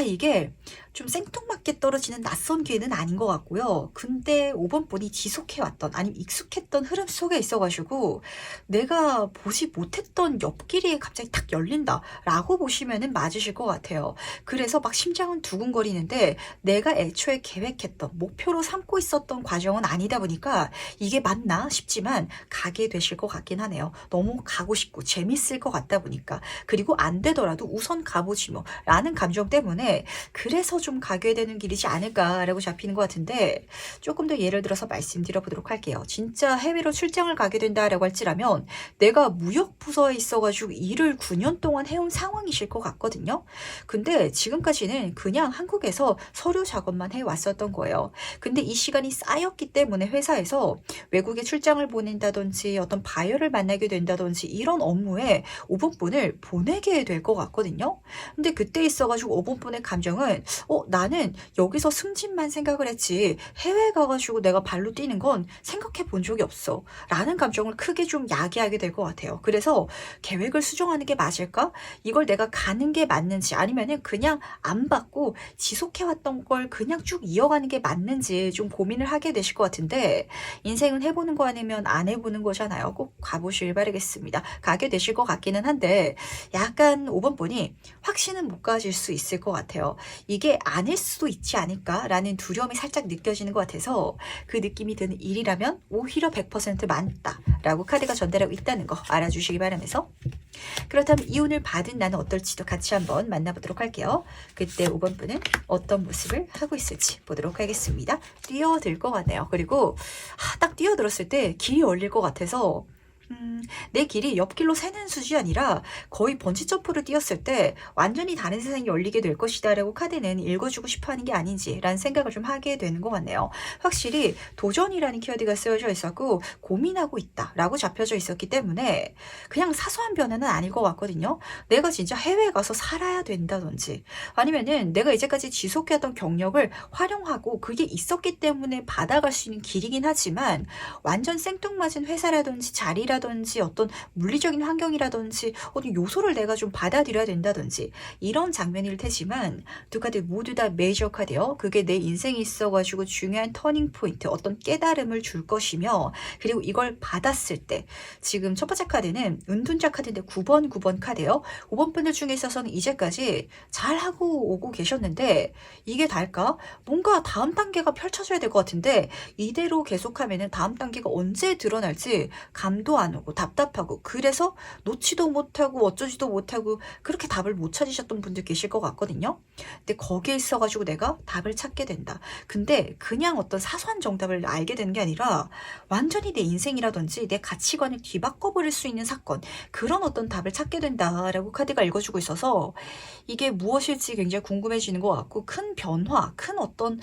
이게 좀 생뚱맞게 떨어지는 낯선 기회는 아닌 것 같고요. 근데 5번 분이 지속해왔던 아니면 익숙했던 흐름 속에 있어가지고 내가 보지 못했던 옆길이 갑자기 탁 열린다 라고 보시면은 맞으실 것 같아요. 그래서 막 심장은 두근거리는데 내가 애초에 계획했던 목표로 삼고 있었던 과정은 아니다 보니까 이게 맞나 싶지만 가게 되실 것 같긴 하네요. 너무 가고 싶고 재밌을 것 같다 보니까 그리고 안 되더라도 우선 가보지 뭐 라는 감정 때문에 그래서 좀 가게 되는 길이지 않을까라고 잡히는 것 같은데 조금 더 예를 들어서 말씀드려 보도록 할게요. 진짜 해외로 출장을 가게 된다라고 할지라면 내가 무역부서에 있어가지고 일을 9년 동안 해온 상황이실 것 같거든요. 근데 지금까지는 그냥 한국에서 서류 작업만 해왔었던 거예요. 근데 이 시간이 쌓였기 때문에 회사에서 외국에 출장을 보낸다든지 어떤 바이어를 만나게 된다든지 이런 업무에 5분분을 보내게 될 것 같거든요. 근데 그때 있어가지고 5분분의 감정은 나는 여기서 승진만 생각을 했지 해외 가가지고 내가 발로 뛰는 건 생각해 본 적이 없어 라는 감정을 크게 좀 야기하게 될 것 같아요. 그래서 계획을 수정하는 게 맞을까? 이걸 내가 가는 게 맞는지 아니면은 그냥 안 받고 지속해왔던 걸 그냥 쭉 이어가는 게 맞는지 좀 고민을 하게 되실 것 같은데 인생은 해보는 거 아니면 안 해보는 거잖아요. 꼭 가보길 바라겠습니다. 가게 되실 것 같기는 한데 약간 5번 분이 확신은 못 가질 수 있을 것 같아요. 이게 아닐 수도 있지 않을까라는 두려움이 살짝 느껴지는 것 같아서 그 느낌이 드는 일이라면 오히려 100% 많다라고 카드가 전달하고 있다는 거 알아주시기 바라면서 그렇다면 이혼을 받은 나는 어떨지도 같이 한번 만나보도록 할게요. 그때 5번 분은 어떤 모습을 하고 있을지 보도록 하겠습니다. 뛰어들 것 같네요. 그리고 딱 뛰어들었을 때 길이 열릴 것 같아서 내 길이 옆길로 새는 수준이 아니라 거의 번지점프를 뛰었을 때 완전히 다른 세상이 열리게 될 것이다 라고 카드는 읽어주고 싶어하는 게 아닌지라는 생각을 좀 하게 되는 것 같네요. 확실히 도전이라는 키워드가 쓰여져 있었고 고민하고 있다 라고 잡혀져 있었기 때문에 그냥 사소한 변화는 아닐 것 같거든요. 내가 진짜 해외에 가서 살아야 된다든지 아니면은 내가 이제까지 지속해왔던 경력을 활용하고 그게 있었기 때문에 받아갈 수 있는 길이긴 하지만 완전 생뚱맞은 회사라든지 자리라든지 어떤 물리적인 환경이라든지 어떤 요소를 내가 좀 받아들여야 된다든지 이런 장면일 테지만 두 카드 모두 다 메이저 카드요. 그게 내 인생에 있어가지고 중요한 터닝 포인트 어떤 깨달음을 줄 것이며 그리고 이걸 받았을 때 지금 첫 번째 카드는 은둔자 카드인데 9번 카드요. 5번 분들 중에 있어서는 이제까지 잘하고 오고 계셨는데 이게 달까? 뭔가 다음 단계가 펼쳐져야 될 것 같은데 이대로 계속하면은 다음 단계가 언제 드러날지 감도 안 오고 답답하고 그래서 놓지도 못하고 어쩌지도 못하고 그렇게 답을 못 찾으셨던 분들 계실 것 같거든요. 근데 거기에 있어가지고 내가 답을 찾게 된다. 근데 그냥 어떤 사소한 정답을 알게 되는 게 아니라 완전히 내 인생이라든지 내 가치관을 뒤바꿔버릴 수 있는 사건 그런 어떤 답을 찾게 된다라고 카드가 읽어주고 있어서 이게 무엇일지 굉장히 궁금해지는 것 같고 큰 변화, 큰 어떤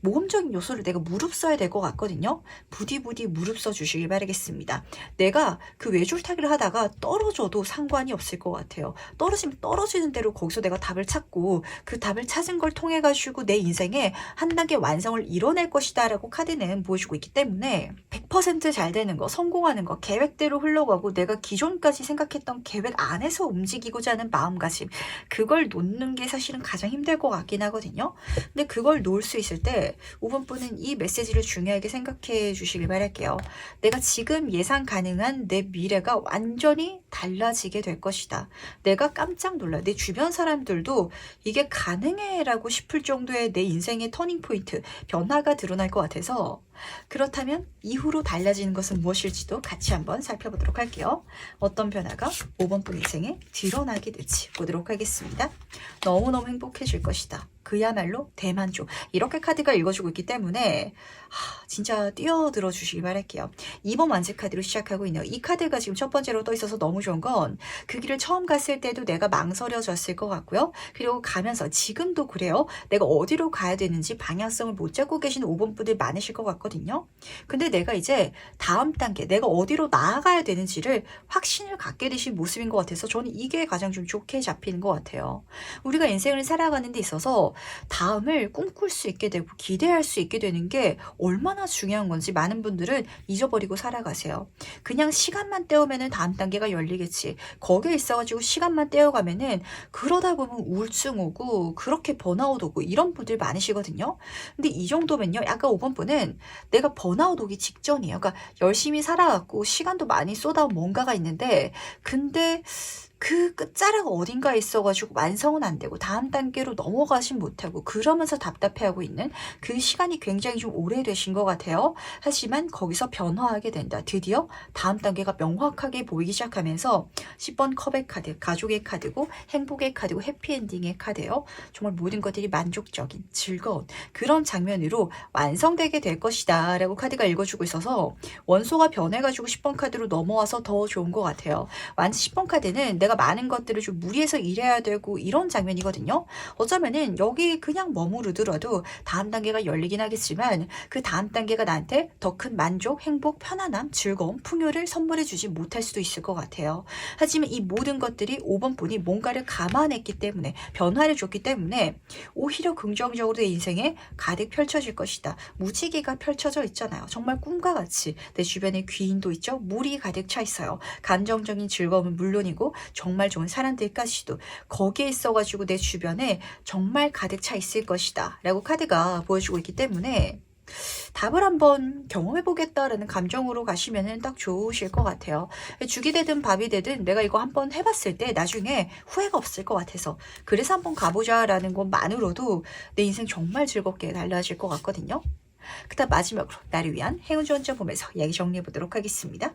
모험적인 요소를 내가 무릅써야 될 것 같거든요. 부디 무릅써 주시길 바라겠습니다. 내가 그 외줄타기를 하다가 떨어져도 상관이 없을 것 같아요. 떨어지면 떨어지는 대로 거기서 내가 답을 찾고 그 답을 찾은 걸 통해 가지고 내 인생에 한 단계 완성을 이뤄낼 것이다 라고 카드는 보여주고 있기 때문에 100% 잘 되는 거, 성공하는 거, 계획대로 흘러가고 내가 기존까지 생각했던 계획 안에서 움직이고자 하는 마음가짐 그걸 놓는 게 사실은 가장 힘들 것 같긴 하거든요. 근데 그걸 놓을 수 있을 때 5번 분은 이 메시지를 중요하게 생각해 주시길 바랄게요. 내가 지금 예상 가능한 내 미래가 완전히 달라지게 될 것이다. 내가 깜짝 놀라. 내 주변 사람들도 이게 가능해 라고 싶을 정도의 내 인생의 터닝포인트, 변화가 드러날 것 같아서 그렇다면 이후로 달라지는 것은 무엇일지도 같이 한번 살펴보도록 할게요. 어떤 변화가 5번 분 인생에 드러나게 될지 보도록 하겠습니다. 너무너무 행복해질 것이다. 그야말로 대만족. 이렇게 카드가 읽어주고 있기 때문에 진짜 뛰어들어 주시기 바랄게요. 2번 완즈 카드로 시작하고 있네요. 이 카드가 지금 첫 번째로 떠 있어서 너무 좋은 건 그 길을 처음 갔을 때도 내가 망설여졌을 것 같고요. 그리고 가면서 지금도 그래요. 내가 어디로 가야 되는지 방향성을 못 잡고 계신 5번 분들 많으실 것 같거든요. 근데 내가 이제 다음 단계 내가 어디로 나아가야 되는지를 확신을 갖게 되신 모습인 것 같아서 저는 이게 가장 좀 좋게 잡히는 것 같아요. 우리가 인생을 살아가는 데 있어서 다음을 꿈꿀 수 있게 되고 기대할 수 있게 되는 게 얼마나 중요한 건지 많은 분들은 잊어버리고 살아가세요. 그냥 시간만 때우면은 다음 단계가 열리겠지. 거기에 있어가지고 시간만 때워가면은 그러다 보면 우울증 오고 그렇게 번아웃 오고 이런 분들 많으시거든요. 근데 이 정도면요. 약간 5번 분은 내가 번아웃 오기 직전이에요. 그러니까 열심히 살아왔고 시간도 많이 쏟아온 뭔가가 있는데 근데 그 끝자락 어딘가에 있어가지고 완성은 안 되고 다음 단계로 넘어가진 못하고 그러면서 답답해하고 있는 그 시간이 굉장히 좀 오래되신 것 같아요. 하지만 거기서 변화하게 된다. 드디어 다음 단계가 명확하게 보이기 시작하면서 10번 컵의 카드, 가족의 카드고 행복의 카드고 해피엔딩의 카드예요. 정말 모든 것들이 만족적인 즐거운 그런 장면으로 완성되게 될 것이다 라고 카드가 읽어주고 있어서 원소가 변해가지고 10번 카드로 넘어와서 더 좋은 것 같아요. 완전 10번 카드는 내가 내가 많은 것들을 좀 무리해서 일해야 되고 이런 장면이거든요. 어쩌면은 여기 그냥 머무르더라도 다음 단계가 열리긴 하겠지만 그 다음 단계가 나한테 더 큰 만족, 행복, 편안함, 즐거움, 풍요를 선물해 주지 못할 수도 있을 것 같아요. 하지만 이 모든 것들이 5번 분이 뭔가를 감안했기 때문에 변화를 줬기 때문에 오히려 긍정적으로 내 인생에 가득 펼쳐질 것이다. 무지개가 펼쳐져 있잖아요. 정말 꿈과 같이 내 주변에 귀인도 있죠. 물이 가득 차 있어요. 감정적인 즐거움은 물론이고 정말 좋은 사람들까지도 거기에 있어가지고 내 주변에 정말 가득 차 있을 것이다 라고 카드가 보여주고 있기 때문에 답을 한번 경험해보겠다라는 감정으로 가시면 딱 좋으실 것 같아요. 죽이 되든 밥이 되든 내가 이거 한번 해봤을 때 나중에 후회가 없을 것 같아서 그래서 한번 가보자라는 것만으로도 내 인생 정말 즐겁게 달라질 것 같거든요. 그 다음 마지막으로 나를 위한 행운 조언점 보면서 이야기 정리해보도록 하겠습니다.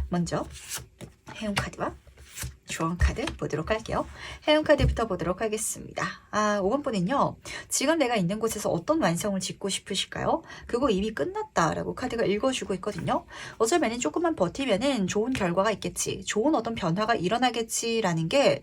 먼저 행운 카드와 조언 카드 보도록 할게요. 행운 카드부터 보도록 하겠습니다. 5번 분은요. 지금 내가 있는 곳에서 어떤 완성을 짓고 싶으실까요? 그거 이미 끝났다라고 카드가 읽어주고 있거든요. 어쩌면 조금만 버티면은 좋은 결과가 있겠지. 좋은 어떤 변화가 일어나겠지라는 게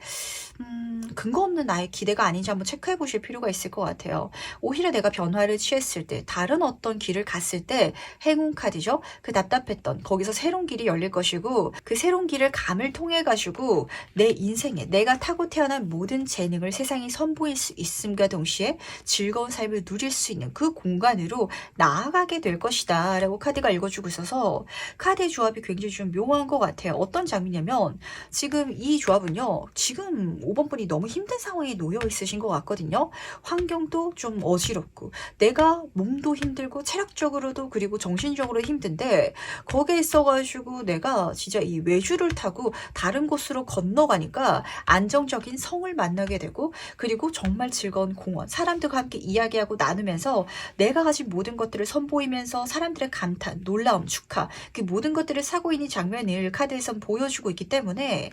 근거 없는 나의 기대가 아닌지 한번 체크해 보실 필요가 있을 것 같아요. 오히려 내가 변화를 취했을 때 다른 어떤 길을 갔을 때 행운 카드죠. 그 답답했던 거기서 새로운 길이 열릴 것이고 그 새로운 길을 감을 통해 가지고 내 인생에 내가 타고 태어난 모든 재능을 세상에 선보일 수 있음과 동시에 즐거운 삶을 누릴 수 있는 그 공간으로 나아가게 될 것이다 라고 카드가 읽어주고 있어서 카드의 조합이 굉장히 좀 묘한 것 같아요. 어떤 장면이냐면 지금 이 조합은요. 지금 5번 분이 너무 힘든 상황에 놓여 있으신 것 같거든요. 환경도 좀 어지럽고 내가 몸도 힘들고 체력적으로도 그리고 정신적으로 힘든데 거기에 있어가지고 내가 진짜 이 외주를 타고 다른 곳으로 건너가니까 안정적인 성을 만나게 되고 그리고 정말 즐거운 공원 사람들과 함께 이야기하고 나누면서 내가 가진 모든 것들을 선보이면서 사람들의 감탄, 놀라움, 축하 그 모든 것들을 사고 있는 장면을 카드에선 보여주고 있기 때문에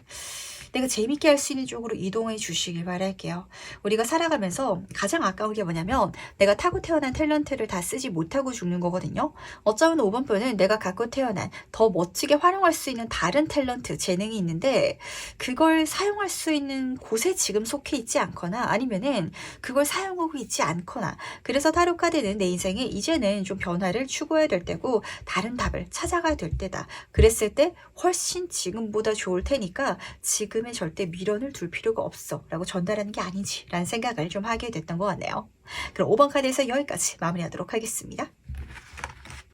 내가 재밌게 할 수 있는 쪽으로 이동해 주시길 바랄게요. 우리가 살아가면서 가장 아까운 게 뭐냐면 내가 타고 태어난 탤런트를 다 쓰지 못하고 죽는 거거든요. 어쩌면 5번 분은 내가 갖고 태어난 더 멋지게 활용할 수 있는 다른 탤런트, 재능이 있는데 그걸 사용할 수 있는 곳에 지금 속해 있지 않거나 아니면은 그걸 사용하고 있지 않거나 그래서 타로 카드는 내 인생에 이제는 좀 변화를 추구해야 될 때고 다른 답을 찾아가야 될 때다. 그랬을 때 훨씬 지금보다 좋을 테니까 지금의 절대 미련을 둘 필요가 없어 라고 전달하는 게 아니지 라는 생각을 좀 하게 됐던 것 같네요. 그럼 5번 카드에서 여기까지 마무리하도록 하겠습니다.